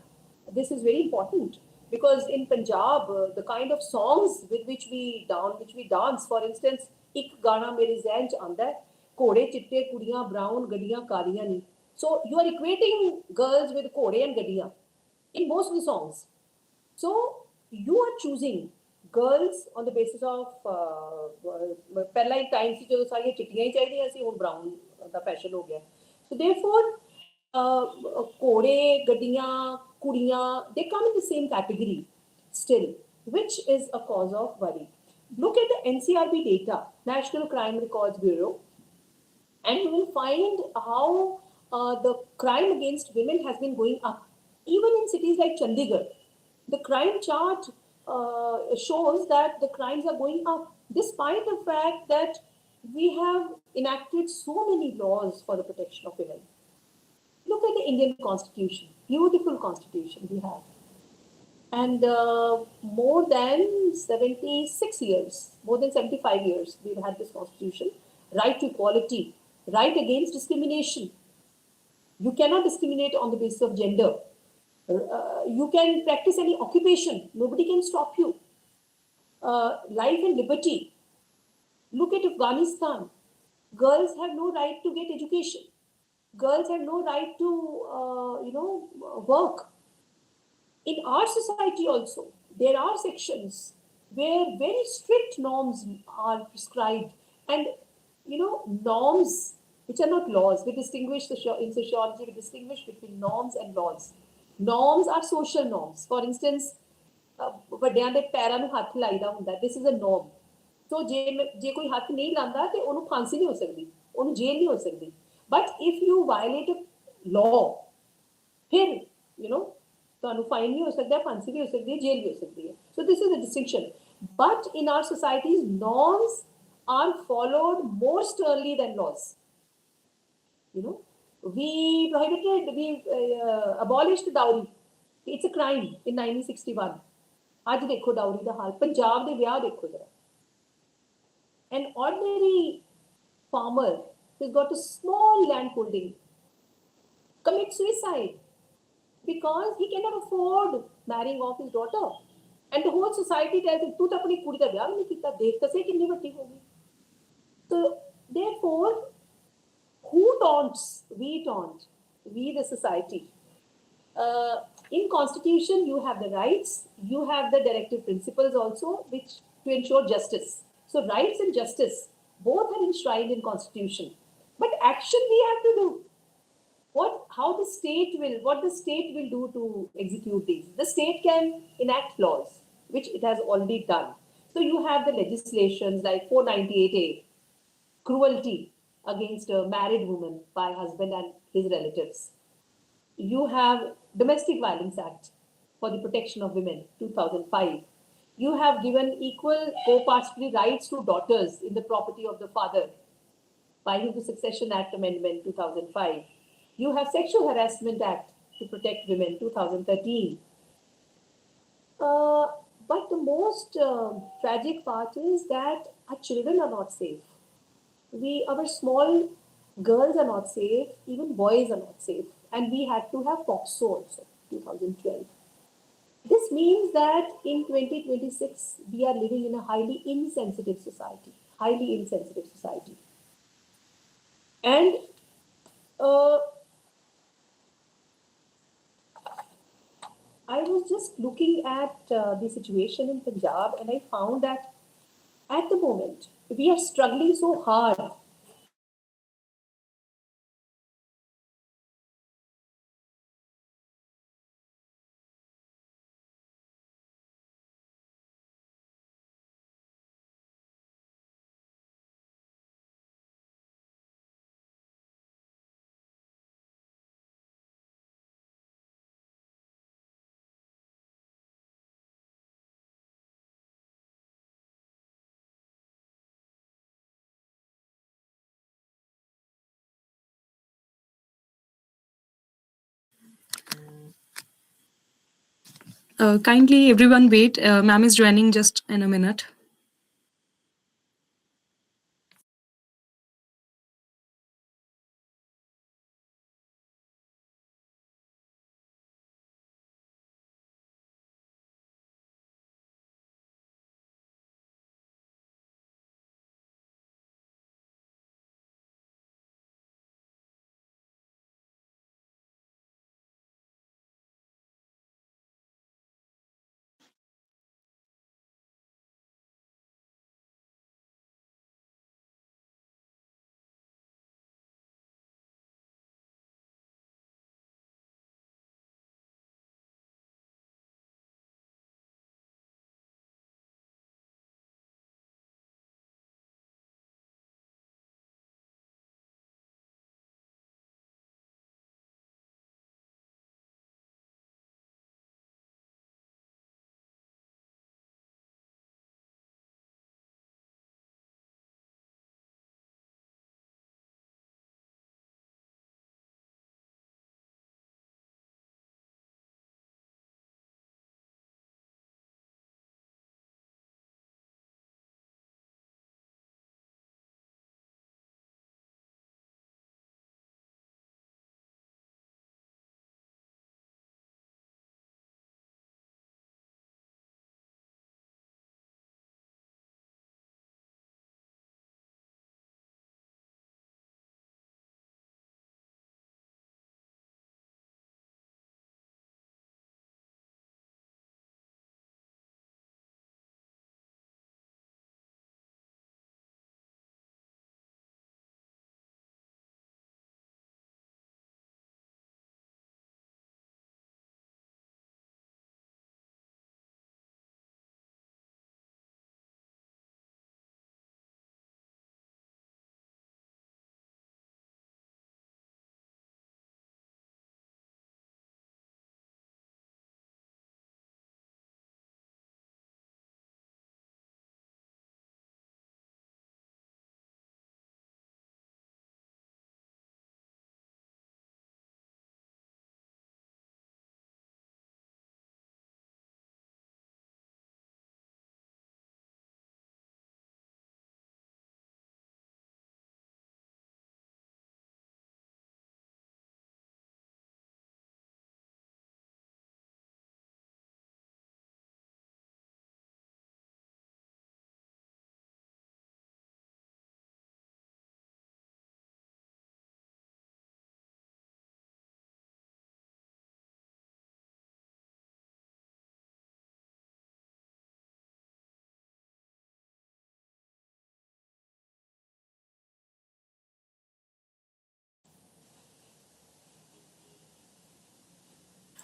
This is very important because in Punjab, the kind of songs with which we dance, for instance, एक गाना मेरे ज़हन च आंदा है, घोड़े चिट्टे कुड़ियां ब्राउन गड्डियां कालियां नहीं. So you are equating girls with घोड़े and गड्डियां in most of the songs. So you are choosing girls on the basis of पहला एक टाइम से जो सारी चिट्टियां ही चाहिए सी हुण ब्राउन दा फैशन हो गया. So therefore घोड़े गड्डियां कुड़ियां, they come in the same category still, which is a cause of worry. Look at the NCRB data, National Crime Records Bureau, and you will find how the crime against women has been going up. Even in cities like Chandigarh, the crime chart shows that the crimes are going up, despite the fact that we have enacted so many laws for the protection of women. Look at the Indian Constitution, beautiful Constitution we have. And more than 76 years, more than 75 years, we've had this Constitution. Right to equality, right against discrimination. You cannot discriminate on the basis of gender. You can practice any occupation. Nobody can stop you. Life and liberty. Look at Afghanistan. Girls have no right to get education. Girls have no right to, work. In our society also, there are sections where very strict norms are prescribed, and norms which are not laws. We distinguish in sociology. We distinguish between norms and laws. Norms are social norms. For instance, ਵੱਡਿਆਂ ਦੇ ਪੈਰਾਂ ਨੂੰ ਹੱਥ ਲਾਈਦਾ ਹੁੰਦਾ, this is a norm. So ਜੇ ਕੋਈ ਹੱਥ ਨਹੀਂ ਲਾਉਂਦਾ ਤੇ ਉਹਨੂੰ ਫਾਂਸੀ ਨਹੀਂ ਹੋ ਸਕਦੀ, ਉਹਨੂੰ ਜੇਲ੍ਹ ਨਹੀਂ ਹੋ ਸਕਦੀ. But if you violate a law, ਫਿਰ ਤੁਹਾਨੂੰ ਫਾਈਨ ਨਹੀਂ ਹੋ ਸਕਦਾ, ਫਾਂਸੀ ਵੀ ਹੋ ਸਕਦੀ ਹੈ, ਜੇਲ੍ਹ ਵੀ ਹੋ ਸਕਦੀ ਹੈ. So this is the distinction. But in our societies, norms are followed more sternly than laws. We abolished dowry. It's a crime in 1961. ਅੱਜ ਦੇਖੋ ਡਾਊਰੀ ਦਾ ਹਾਲ, ਪੰਜਾਬ ਦੇ ਵਿਆਹ ਦੇਖੋ ਜਰਾ. An ordinary farmer who's got a small land holding commits suicide because he cannot afford marrying off his daughter. And the whole society tells him, तू तो अपनी कुड़ी का ब्याह नहीं किया, देख तो सही कितनी बड़ी होगी. So therefore, who taunts? We taunt. We, the society. In Constitution, you have the rights, you have the directive principles also, which to ensure justice. So rights and justice both are enshrined in Constitution. But action we have to do. What the state will do to execute these. The state can enact laws, which it has already done. So you have the legislations like 498A, cruelty against a married woman by husband and his relatives. You have Domestic Violence Act for the Protection of Women, 2005. You have given equal co-participatory rights to daughters in the property of the father by the Succession Act Amendment, 2005. You have Sexual Harassment Act to Protect Women, 2013. But the most tragic part is that our children are not safe. Our small girls are not safe, even boys are not safe. And we had to have POCSO also, 2012. This means that in 2026, we are living in a highly insensitive society. And I was just looking at the situation in Punjab, and I found that at the moment, we are struggling so hard Kindly, everyone wait. Ma'am is joining just in a minute.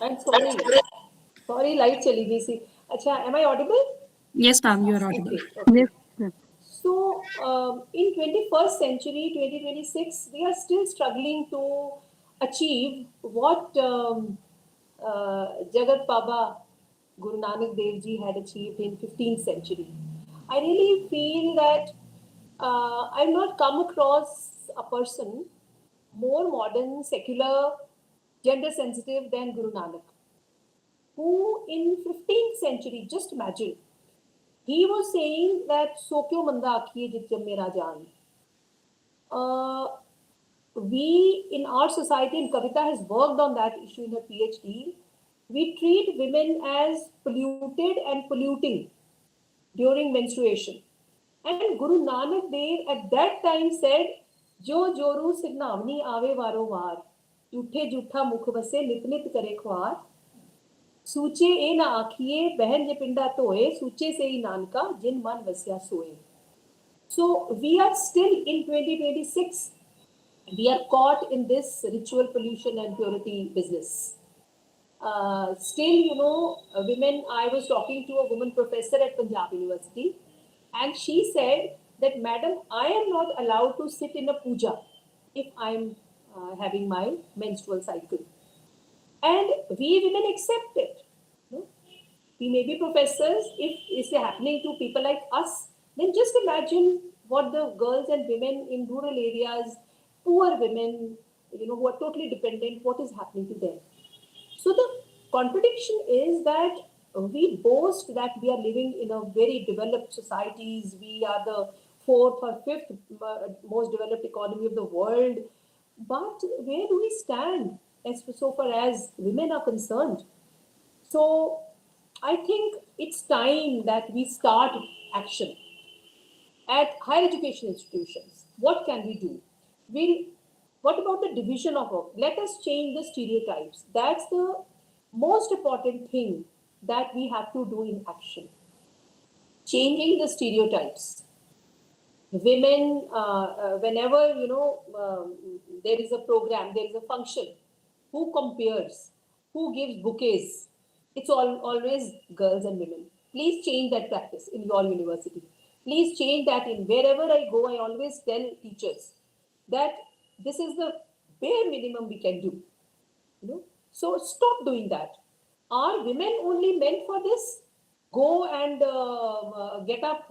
I'm sorry, light chali gayi si. Acha, am I audible? Yes, ma'am, you are audible. Okay. So, in 21st century, 2026, we are still struggling to achieve what Jagat Baba Guru Nanak Dev Ji had achieved in 15th century. I really feel that I've not come across a person more modern, secular, gender sensitive than Guru Nanak, who in 15th century, just imagine, he was saying that so kyo manda akhiye jit jamme rajan. We in our society, and Kavita has worked on that issue in her PhD, we treat women as polluted and polluting during menstruation. And Guru Nanak Dev at that time said, Jo joru signavni ave varo var, jhuthe jhutha mukh vase nit nit kare khwar, सूचे ए ना आखिए बहन जे पिंडा तोए सूचे से ही नानका जिन मन वस्या सोए. So we are still in 2026. We are caught in this ritual pollution and purity business. Still, women. I was talking to a woman professor at Punjab University, and she said that, "Madam, I am not allowed to sit in a puja if I am having my menstrual cycle." And we women accept it. No? We may be professors. If it's happening to people like us, then just imagine what the girls and women in rural areas, poor women, who are totally dependent, what is happening to them. So the contradiction is that we boast that we are living in a very developed societies. We are the fourth or fifth most developed economy of the world. But where do we stand as so far as women are concerned? So I think it's time that we start action at higher education institutions. What can we do? What about the division of work? Let us change the stereotypes. That's the most important thing that we have to do in action. Changing the stereotypes. Women, whenever there is a program, there is a function, who compares, who gives bouquets, it's always girls and women. Please change that practice in your university. Please change that. In wherever I go, I always tell teachers that this is the bare minimum we can do. So stop doing that. Are women only meant for this? Go and get up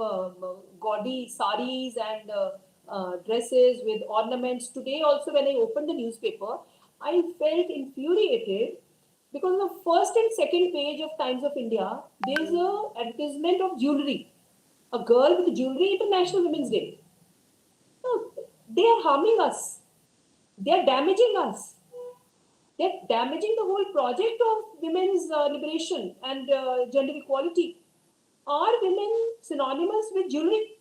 gaudy saris and dresses with ornaments. Today also, when I opened the newspaper, I felt infuriated because on the first and second page of Times of India, there is a advertisement of jewelry. A girl with jewelry, International Women's Day. No, they are harming us. They are damaging us. They're damaging the whole project of women's liberation and gender equality. Are women synonymous with jewelry?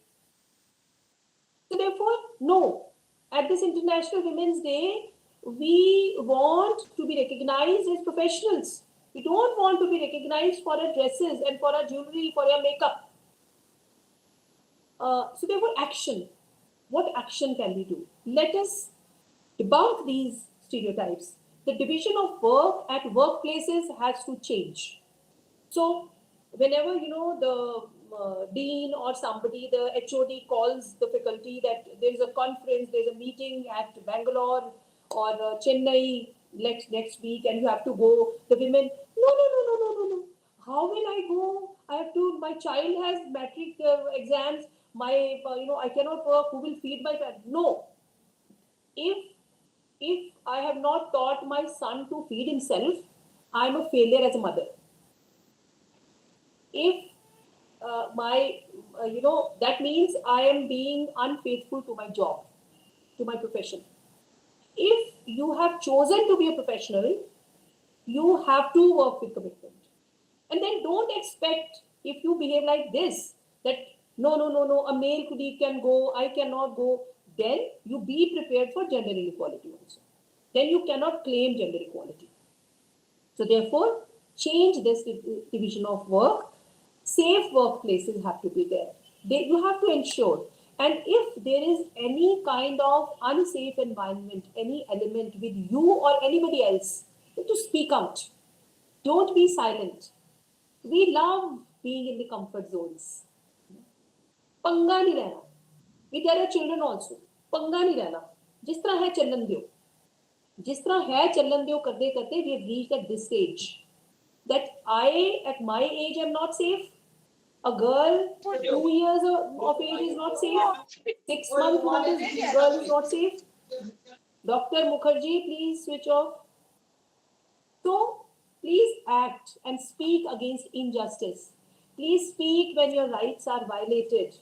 So therefore, no. At this International Women's Day, we want to be recognized as professionals. We don't want to be recognized for our dresses and for our jewelry, for our makeup. So therefore, action. What action can we do? Let us debunk these stereotypes. The division of work at workplaces has to change. So whenever the dean or somebody, the HOD calls the faculty that there is a conference, there's a meeting at Bangalore or Chennai next week, and you have to go. The women, no. How will I go? I have to. My child has matric exams. I cannot work. Who will feed my family? No. If I have not taught my son to feed himself, I am a failure as a mother. If that means I am being unfaithful to my job, to my profession. If you have chosen to be a professional, you have to work with commitment. And then don't expect, if you behave like this, that no, a male colleague can go, I cannot go, then you be prepared for gender inequality also. Then you cannot claim gender equality. So therefore, change this division of work. Safe workplaces have to be there. You have to ensure. And if there is any kind of unsafe environment, any element with you or anybody else, to speak out. Don't be silent. We love being in the comfort zones. पंगा नहीं रहना. We tell our children also, पंगा नहीं रहना. जिस तरह है चलन दो. जिस तरह है चलन दो करते करते we have reached at this stage that I at my age am not safe. A girl 2 years of age is not safe. 6 months old girl is not safe. Dr. Mukherjee, please switch off. So, please act and speak against injustice. Please speak when your rights are violated.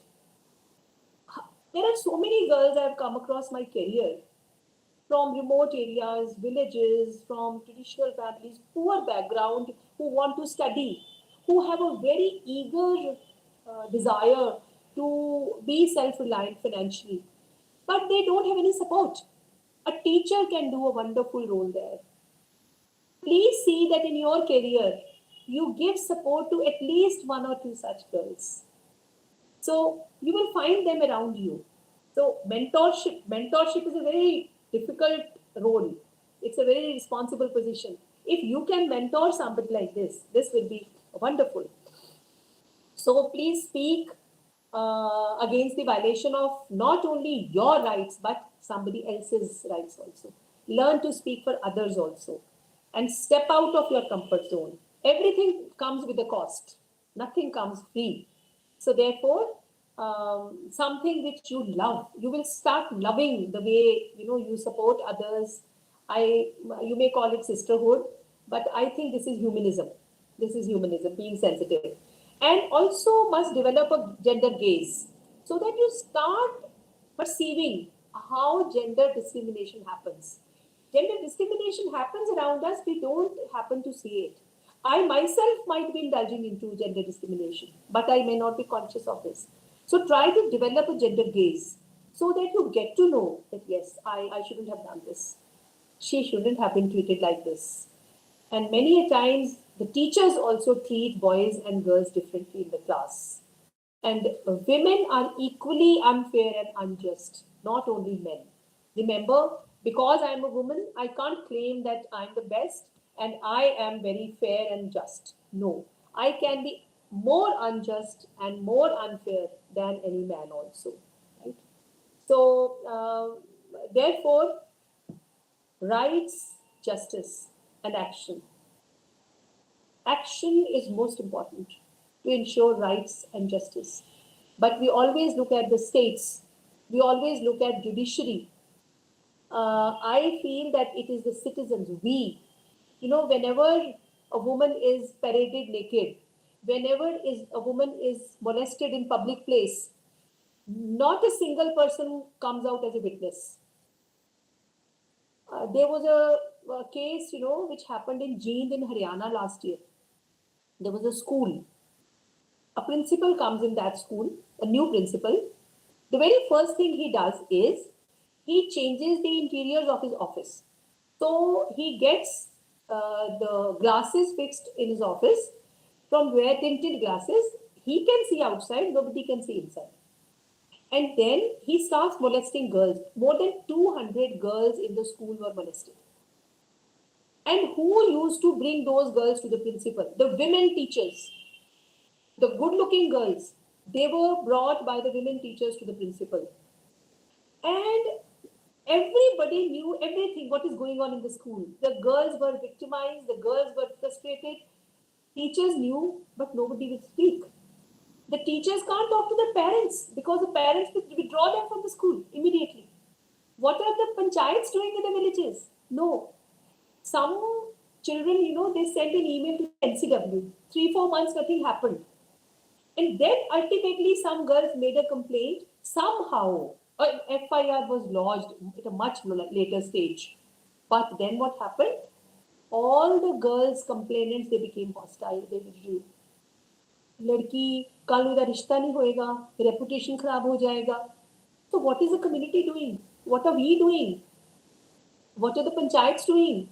There are so many girls I have come across my career from remote areas, villages, from traditional families, poor background, who want to study, who have a very eager desire to be self-reliant financially, but they don't have any support. A teacher can do a wonderful role there. Please see that in your career, you give support to at least 1 or 2 such girls. So you will find them around you. So mentorship is a very difficult role. It's a very responsible position. If you can mentor somebody like this will be wonderful. So please speak against the violation of not only your rights, but somebody else's rights also. Learn to speak for others also. And step out of your comfort zone. Everything comes with a cost. Nothing comes free. So therefore, something which you love, you will start loving the way you support others. You may call it sisterhood, but I think this is humanism. This is humanism, being sensitive, and also must develop a gender gaze so that you start perceiving how gender discrimination happens. Gender discrimination happens around us, we don't happen to see it. I myself might be indulging into gender discrimination, but I may not be conscious of this. So try to develop a gender gaze so that you get to know that yes, I shouldn't have done this. She shouldn't have been treated like this. And many a times, the teachers also treat boys and girls differently in the class. And women are equally unfair and unjust, not only men. Remember, because I am a woman, I can't claim that I'm the best and I am very fair and just. No, I can be more unjust and more unfair than any man also. Right? So, therefore, rights, justice, and action. Action is most important to ensure rights and justice. But we always look at the states. We always look at judiciary. I feel that it is the citizens, we. Whenever a woman is paraded naked, whenever a woman is molested in public place, not a single person comes out as a witness. There was a case, which happened in Jind in Haryana last year. There was a school. A principal comes in that school, a new principal. The very first thing he does is he changes the interiors of his office. So he gets the glasses fixed in his office, from where tinted glasses, he can see outside, nobody can see inside. And then he starts molesting girls. More than 200 girls in the school were molested. And who used to bring those girls to the principal? The women teachers. The good-looking girls, they were brought by the women teachers to the principal. And everybody knew everything, what is going on in the school. The girls were victimized, the girls were frustrated. Teachers knew, but nobody would speak. The teachers can't talk to the parents because the parents would withdraw them from the school immediately. What are the panchayats doing in the villages? No. Some children, they sent an email to NCW. 3-4 months, nothing happened. And then ultimately some girls made a complaint. Somehow an FIR was lodged at a much later stage. But then what happened? All the girls complainants, they became hostile. They withdrew. लड़की कल उधर रिश्ता नहीं होएगा, reputation खराब हो जाएगा. So what is the community doing? What are we doing? What are the panchayats doing?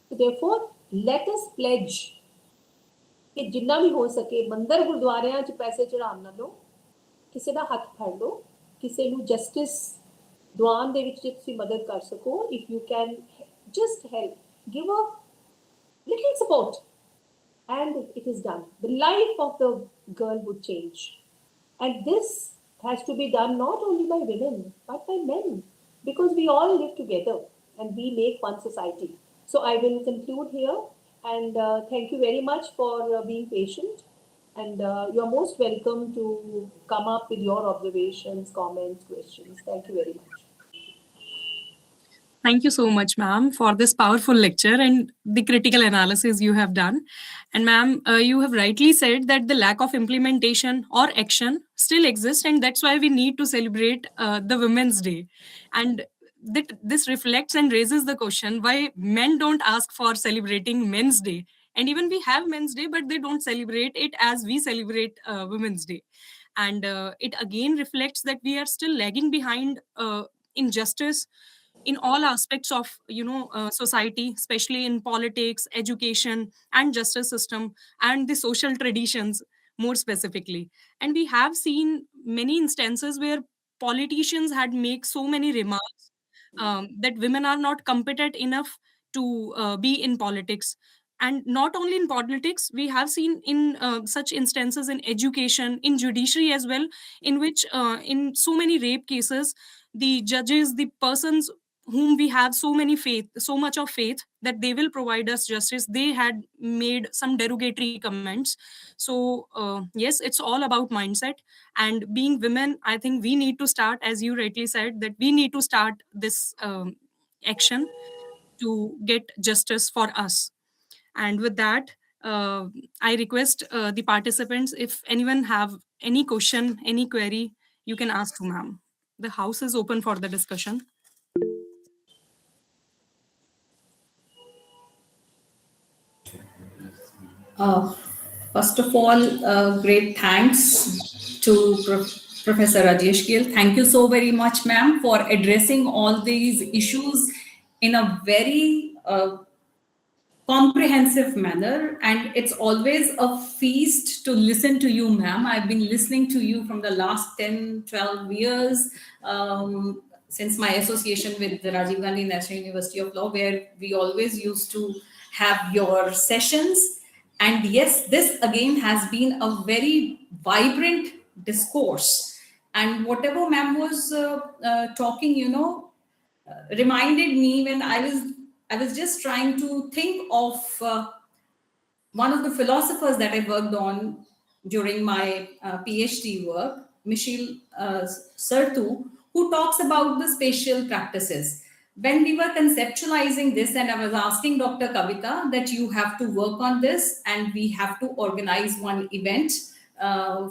So therefore, let us pledge कि जिन्ना भी हो सके मंदिर गुरुद्वारिਆਂ 'ਚ ਪੈਸੇ ਚੜਾਉਣ ਨਾਲੋਂ ਕਿਸੇ ਦਾ ਹੱਥ ਫੜ ਲਓ, ਕਿਸੇ ਨੂੰ ਜਸਟਿਸ ਦਿਵਾਉਣ ਦੇ ਵਿੱਚ ਜੇ ਤੁਸੀਂ ਮਦਦ ਕਰ ਸਕੋ, if you can just help, give a little support. and it is done. The life of the girl would change. And this has to be done not only by women, but by men, because we all live together and we make one society. So I will conclude here, and thank you very much for being patient. And you're most welcome to come up with your observations, comments, questions. Thank you very much. Thank you so much, ma'am, for this powerful lecture and the critical analysis you have done. And ma'am, you have rightly said that the lack of implementation or action still exists, and that's why we need to celebrate the Women's Day. And this reflects and raises the question why men don't ask for celebrating Men's Day. And even we have Men's Day, but they don't celebrate it as we celebrate Women's Day. And it again reflects that we are still lagging behind injustice in all aspects of society, especially in politics, education, and justice system, and the social traditions more specifically. And we have seen many instances where politicians had make so many remarks that women are not competent enough to be in politics. And not only in politics, we have seen in such instances in education, in judiciary as well, in which in so many rape cases, the judges, the persons whom we have so much of faith that they will provide us justice, they had made some derogatory comments. So yes, it's all about mindset. And being women, I think we need to start, as you rightly said, that we need to start this action to get justice for us. And with that, I request the participants, if anyone have any question, any query, you can ask to ma'am. The house is open for the discussion. First of all, great thanks to Professor Rajesh Gill. Thank you so very much, ma'am, for addressing all these issues in a very comprehensive manner. And it's always a feast to listen to you, ma'am. I've been listening to you from the last 10, 12 years. Since my association with the Rajiv Gandhi National University of Law, where we always used to have your sessions. And yes, this again has been a very vibrant discourse. And whatever ma'am was talking, reminded me when I was just trying to think of one of the philosophers that I worked on during my PhD work, Michel Certeau, who talks about the spatial practices. When we were conceptualizing this, and I was asking Dr. Kavita that you have to work on this and we have to organize one event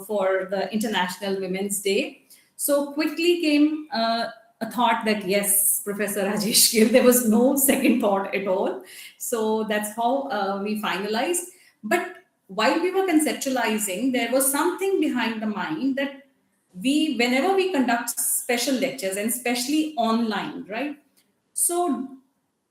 for the International Women's Day. So quickly came a thought that yes, Professor Rajesh Gill, there was no second thought at all. So that's how we finalized. But while we were conceptualizing, there was something behind the mind that whenever we conduct special lectures, and especially online, right? So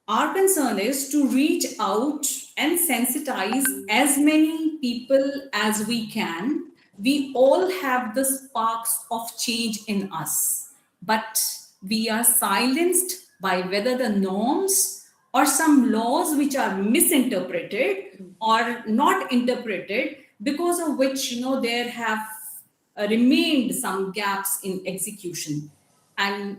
our concern is to reach out and sensitize as many people as we can. We all have the sparks of change in us, but we are silenced by whether the norms or some laws which are misinterpreted or not interpreted, because of which there have remained some gaps in execution. And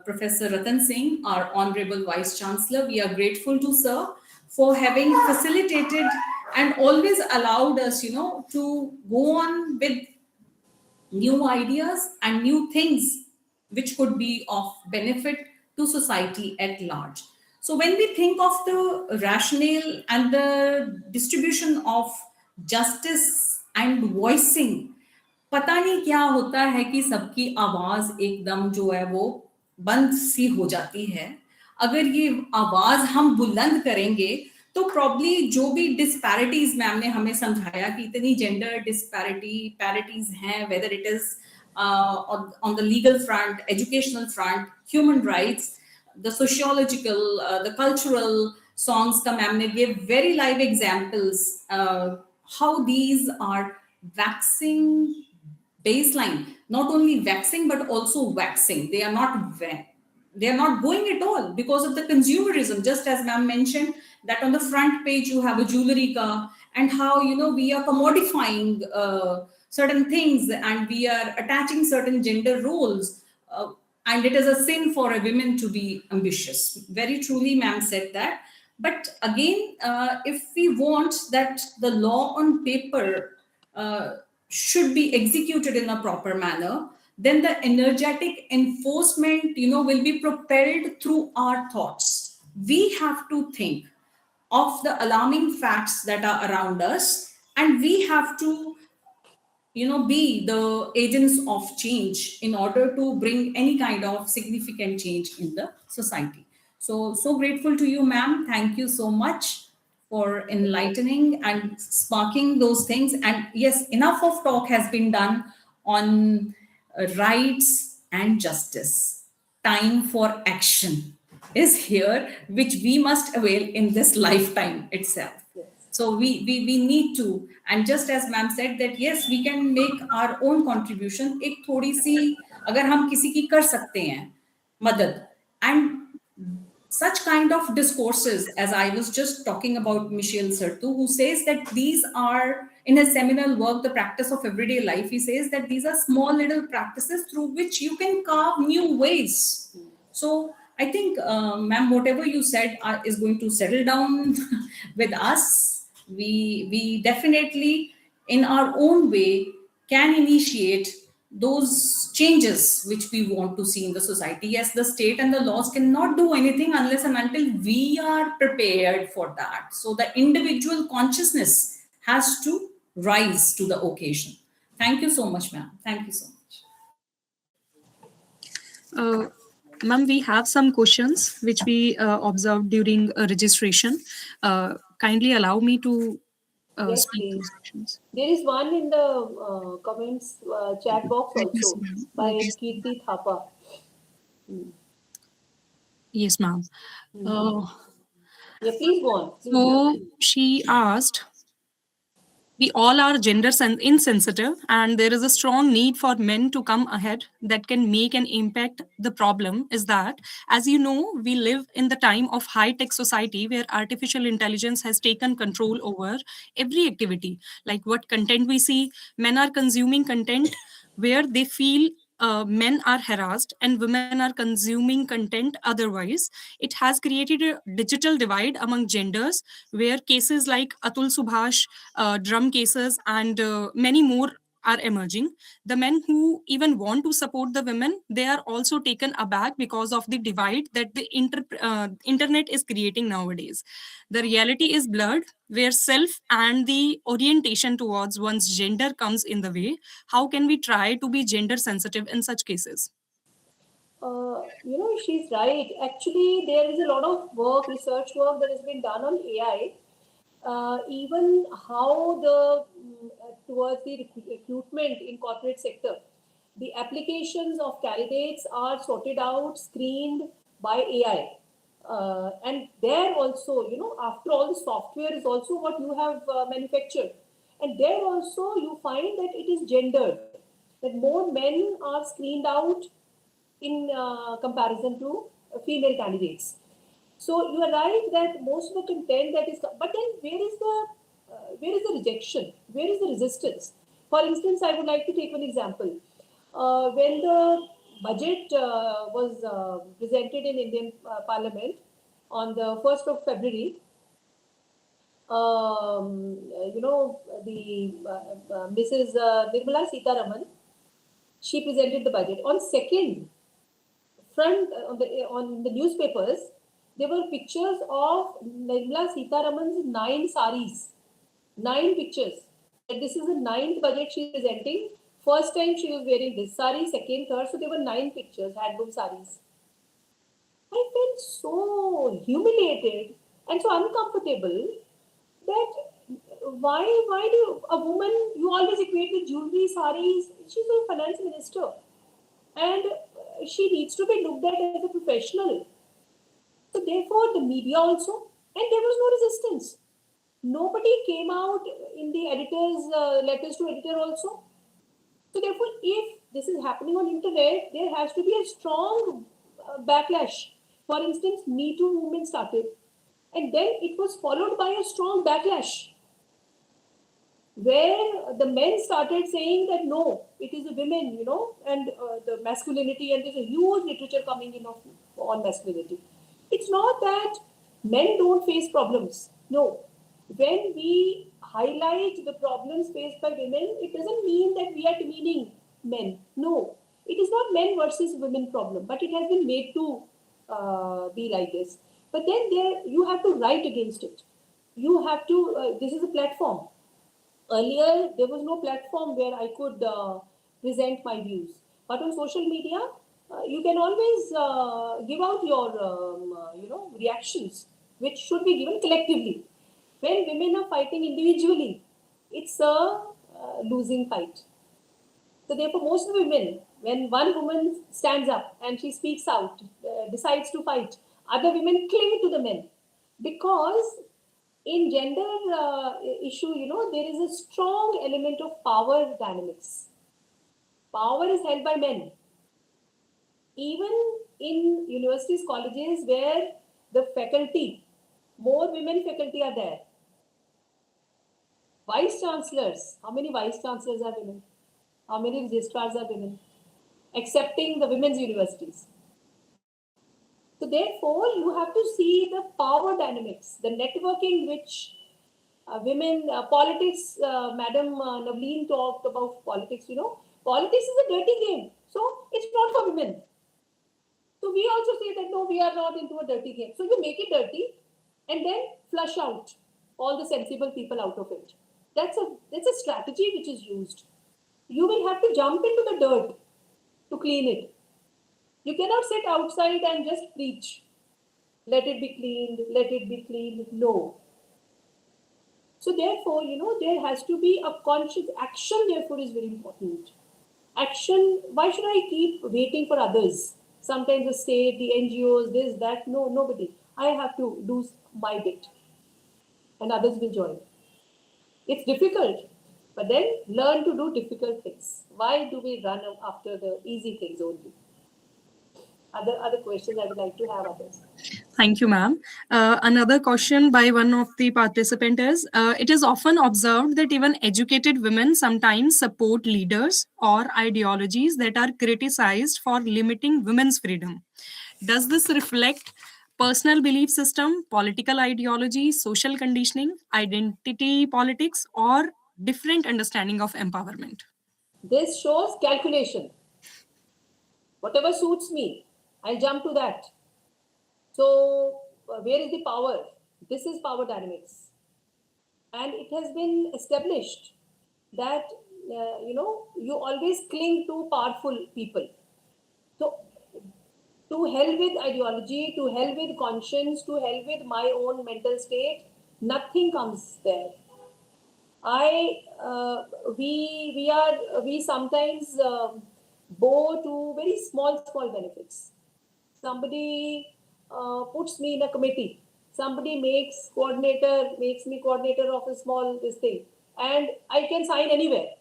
Professor Ratan Singh, our Honorable Vice Chancellor, we are grateful to sir for having facilitated and always allowed us, to go on with new ideas and new things which could be of benefit to society at large. So when we think of the rationale and the distribution of justice and voicing, पता नहीं क्या होता है कि सबकी आवाज एकदम जो है वो बंद सी हो जाती है. अगर ये आवाज हम बुलंद करेंगे तो प्रॉब्ली जो भी डिस्पैरिटीज मैम ने हमें समझाया कि इतनी जेंडर पैरिटीज हैं, whether it is on the legal front, educational front, human rights, the sociological, the cultural songs का मैम ने give very live examples how these are waxing baseline, not only waxing but also waxing. They are not going at all because of the consumerism. Just as ma'am mentioned that on the front page you have a jewelry ka and how, we are commodifying certain things, and we are attaching certain gender roles, and it is a sin for a woman to be ambitious. Very truly, ma'am said that. But again, if we want that the law on paper should be executed in a proper manner, then the energetic enforcement, will be propelled through our thoughts. We have to think of the alarming facts that are around us, and we have to, be the agents of change in order to bring any kind of significant change in the society. So grateful to you, ma'am. Thank you so much for enlightening and sparking those things. And yes, enough of talk has been done on rights and justice. Time for action is here, which we must avail in this lifetime itself. Yes. So we need to, and just as ma'am said that yes, we can make our own contribution. एक थोड़ी सी अगर हम किसी की कर सकते हैं मदद, and such kind of discourses, as I was just talking about Michel Sertu, who says that these are, in his seminal work, The Practice of Everyday Life, he says that these are small little practices through which you can carve new ways. So I think, ma'am, whatever you said is going to settle down with us. We definitely, in our own way, can initiate those changes which we want to see in the society. Yes, the state and the laws cannot do anything unless and until we are prepared for that. So the individual consciousness has to rise to the occasion. Thank you so much, ma'am. Thank you so much. Ma'am, we have some questions which we observed during registration. Kindly allow me to Yes, speak please. those questions. There is one in the comments chat box also by Yes. Kirti Thapa. Yes, ma'am. Yeah, please go on. Please. So she asked, we all are gender insensitive, and there is a strong need for men to come ahead that can make an impact. The problem is that, as you know, we live in the time of high-tech society where artificial intelligence has taken control over every activity. Like what content we see, men are consuming content where they feel men are harassed and women are consuming content otherwise. It has created a digital divide among genders where cases like Atul Subhash, drum cases, and many more are emerging. The men who even want to support the women, they are also taken aback because of the divide that the internet is creating nowadays. The reality is blurred, where self and the orientation towards one's gender comes in the way. How can we try to be gender sensitive in such cases? She's right. Actually, there is a lot of work, research work that has been done on AI. Even how towards the recruitment in corporate sector, the applications of candidates are sorted out, screened by AI. And there also, after all, the software is also what you have manufactured. And there also you find that it is gendered, that more men are screened out in comparison to female candidates. So you are right that most of the content that is, but then where is the rejection? Where is the resistance? For instance, I would like to take one example. When the budget was presented in Indian Parliament on the 1st of February, the Mrs. Nirmala Sitharaman, she presented the budget. On second front on the newspapers, there were pictures of Nirmala Sitharaman's 9 saris, 9 pictures. And this is the 9th budget she is presenting. First time she was wearing this sari, second, third. So there were 9 pictures, handloom saris. I felt so humiliated and so uncomfortable that why do a woman, you always equate with jewelry, saris, she's a finance minister. And she needs to be looked at as a professional. So therefore, the media also, and there was no resistance. Nobody came out in the editor's letters to editor also. So therefore, if this is happening on internet, there has to be a strong backlash. For instance, Me Too movement started, and then it was followed by a strong backlash. where the men started saying that no, it is the women, and the masculinity, and there's a huge literature coming in on masculinity. It's not that men don't face problems. No. When we highlight the problems faced by women, it doesn't mean that we are demeaning men. No. It is not men versus women problem, but it has been made to be like this. But then you have to write against it. You have to, this is a platform. Earlier, there was no platform where I could present my views. But on social media, you can always give out your, reactions, which should be given collectively. When women are fighting individually, it's a losing fight. So therefore, most of the women, when one woman stands up and she speaks out, decides to fight, other women cling to the men, because in gender issue, there is a strong element of power dynamics. Power is held by men. Even in universities, colleges, where the faculty, more women faculty are there. Vice chancellors, how many vice chancellors are women? How many registrars are women? Excepting the women's universities. So therefore, you have to see the power dynamics, the networking which women, politics, Madam Navleen talked about politics, politics is a dirty game. So it's not for women. So we also say that no, we are not into a dirty game. So you make it dirty and then flush out all the sensible people out of it. That's a strategy which is used. You will have to jump into the dirt to clean it. You cannot sit outside and just preach. Let it be cleaned, let it be cleaned. No. So therefore, there has to be a conscious action, therefore, is very important. Action, why should I keep waiting for others? Sometimes the state, the NGOs, this, that. No, nobody. I have to do my bit. And others will join. It's difficult, but then learn to do difficult things. Why do we run after the easy things only? Other questions I would like to have others. Thank you, ma'am. Another question by one of the participants is, it is often observed that even educated women sometimes support leaders or ideologies that are criticized for limiting women's freedom. Does this reflect personal belief system, political ideology, social conditioning, identity politics, or different understanding of empowerment? This shows calculation. Whatever suits me, I'll jump to that. So where is the power? This is power dynamics. And it has been established that, you always cling to powerful people. So to hell with ideology, to hell with conscience, to hell with my own mental state, nothing comes there. We sometimes bow to very small benefits. Somebody puts me in a committee. Somebody makes me coordinator of a small this thing, and I can sign anywhere.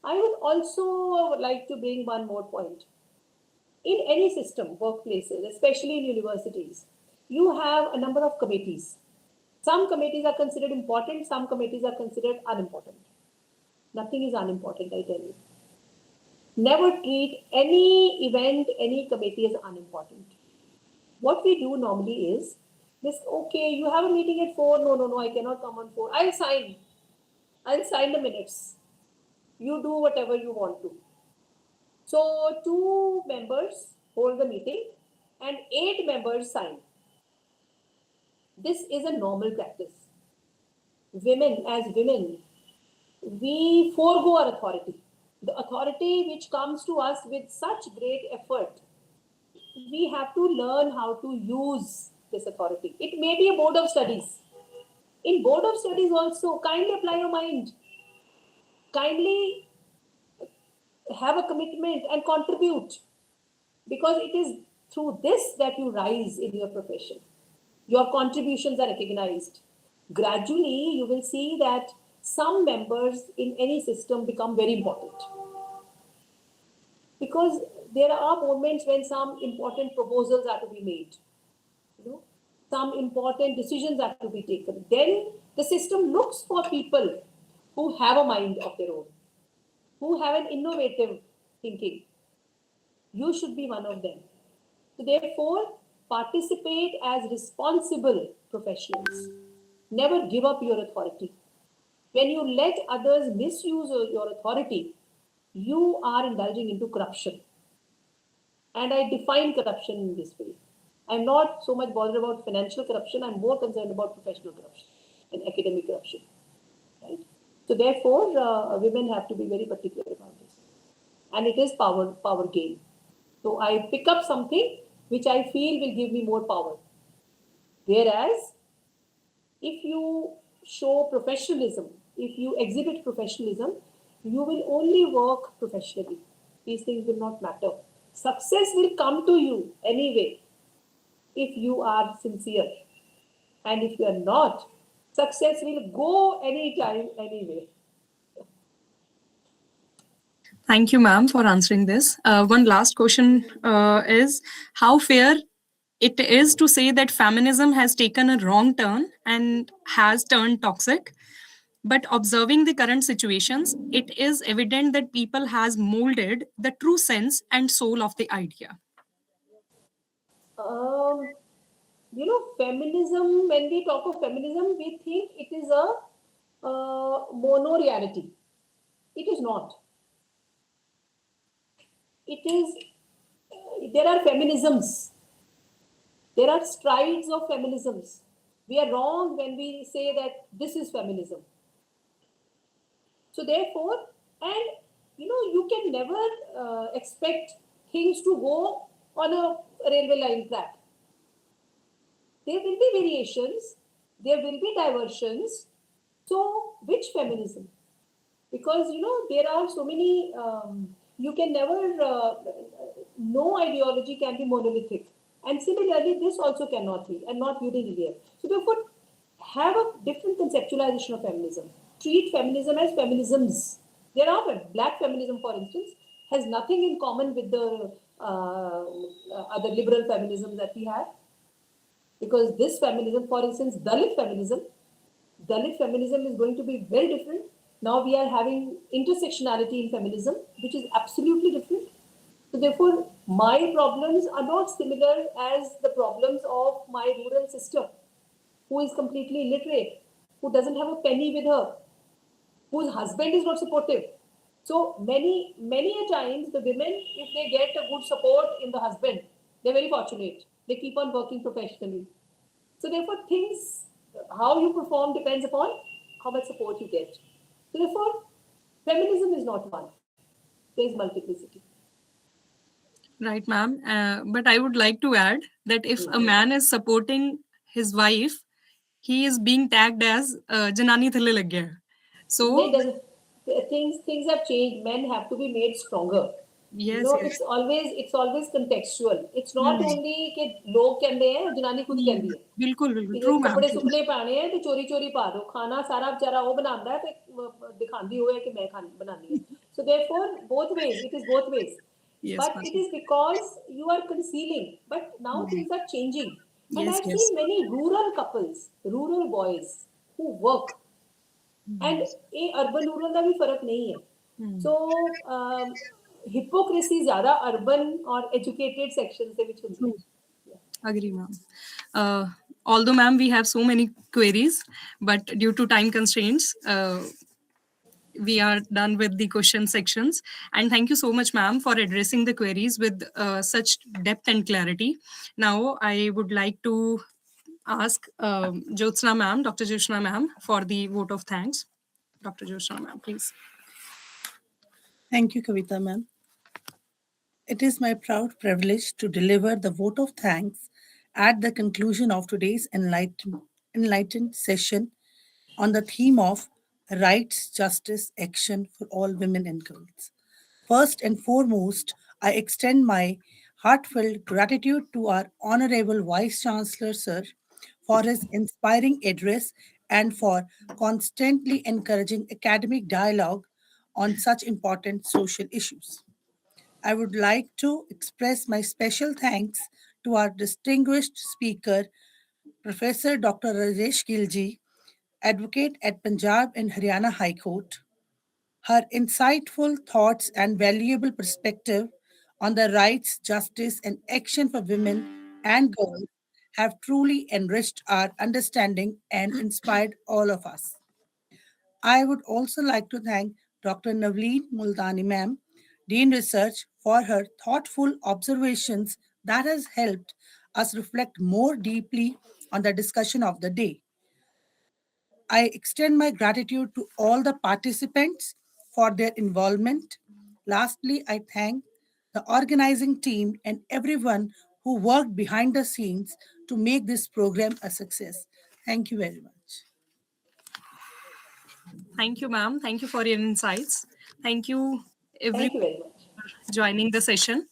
I would also like to bring one more point. In any system, workplaces, especially in universities, you have a number of committees. Some committees are considered important, some committees are considered unimportant. Nothing is unimportant, I tell you. Never treat any event, any committee as unimportant. What we do normally is this, okay, you have a meeting at 4, no, I cannot come on 4. I'll sign the minutes. You do whatever you want to. So 2 members hold the meeting and 8 members sign. This is a normal practice. Women, as women, we forego our authority. The authority which comes to us with such great effort, we have to learn how to use this authority. It may be a board of studies. In board of studies also, kindly apply your mind. Kindly have a commitment and contribute, because it is through this that you rise in your profession. Your contributions are recognized. Gradually, you will see that some members in any system become very important. Because there are moments when some important proposals are to be made. Some important decisions are to be taken. Then the system looks for people who have a mind of their own, who have an innovative thinking. You should be one of them. So therefore, participate as responsible professionals. Never give up your authority. When you let others misuse your authority, you are indulging into corruption. And I define corruption in this way. I'm not so much bothered about financial corruption. I'm more concerned about professional corruption and academic corruption. Right? So therefore, women have to be very particular about this. And it is power game. So I pick up something which I feel will give me more power. Whereas, if you show professionalism, if you exhibit professionalism, you will only work professionally. These things will not matter. Success will come to you anyway if you are sincere. And if you are not, success will go anytime, anyway. Thank you, ma'am, for answering this. One last question is how fair it is to say that feminism has taken a wrong turn and has turned toxic. But observing the current situations, it is evident that people has molded the true sense and soul of the idea. Feminism, when we talk of feminism, we think it is a mono reality. It is not. It is, there are feminisms. There are strides of feminisms. We are wrong when we say that this is feminism. So therefore, and you can never expect things to go on a railway line track. There will be variations, there will be diversions. So which feminism? Because there are so many, you can never, no ideology can be monolithic. And similarly, this also cannot be, and not unilinear. So therefore, have a different conceptualization of feminism. Treat feminism as feminisms. There are black feminism, for instance, has nothing in common with the other liberal feminism that we have. Because this feminism, for instance, Dalit feminism is going to be very different. Now we are having intersectionality in feminism, which is absolutely different. So therefore, my problems are not similar as the problems of my rural sister, who is completely illiterate, who doesn't have a penny with her, whose husband is not supportive. So many a times the women, if they get a good support in the husband, they're very fortunate. They keep on working professionally. So therefore, how you perform depends upon how much support you get. So therefore, feminism is not one. There is multiplicity. Right, ma'am. But I would like to add that if a man is supporting his wife, he is being tagged as Janani Thale Lag Gaya. So things have changed. Men have to be made stronger. yes, it's always contextual. It's not only कि लोग कहते हैं, जनानी खुद कहती है. बिल्कुल बिल्कुल ट्रू मैम. कपड़े सुकने पाने हैं तो चोरी चोरी पा दो. खाना सारा बेचारा वो बनाता है तो दिखाती हुए कि मैं खाना बनानी है. So therefore, both ways. It is both ways. Yes, but it is because you are concealing. But now things are changing. And I've seen many rural couples, rural boys who work. And ये urban rural का भी फर्क नहीं है. So hypocrisy ज़्यादा urban और educated sections से भी होती है. Agree, ma'am. Although, ma'am, we have so many queries, but due to time constraints, we are done with the question sections. And thank you so much, ma'am, for addressing the queries with such depth and clarity. Now, I would like to ask Jyotsna ma'am, Dr. Jyotsna ma'am, for the vote of thanks. Dr. Jyotsna ma'am, please. Thank you, Kavita ma'am. It is my proud privilege to deliver the vote of thanks at the conclusion of today's enlightened session on the theme of rights, justice, action for all women and girls. First and foremost, I extend my heartfelt gratitude to our Honorable Vice Chancellor, Sir, for his inspiring address and for constantly encouraging academic dialogue on such important social issues. I would like to express my special thanks to our distinguished speaker, Professor Dr. Rajesh Gilji, advocate at Punjab and Haryana High Court. Her insightful thoughts and valuable perspective on the rights, justice, and action for women and girls have truly enriched our understanding and inspired all of us. I would also like to thank Dr. Navleen Multani Ma'am, Dean Research, for her thoughtful observations that has helped us reflect more deeply on the discussion of the day. I extend my gratitude to all the participants for their involvement. Lastly, I thank the organizing team and everyone who worked behind the scenes to make this program a success. Thank you very much. Thank you, ma'am. Thank you for your insights. Thank you, everyone, Thank you very much. for joining the session.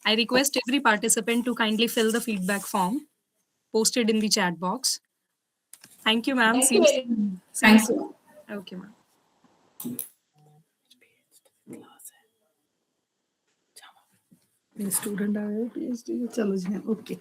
I request every participant to kindly fill the feedback form posted in the chat box. Thank you, ma'am. Thank you very Thank you. Okay, ma'am. मेरे student आ गए PhD चलो जी okay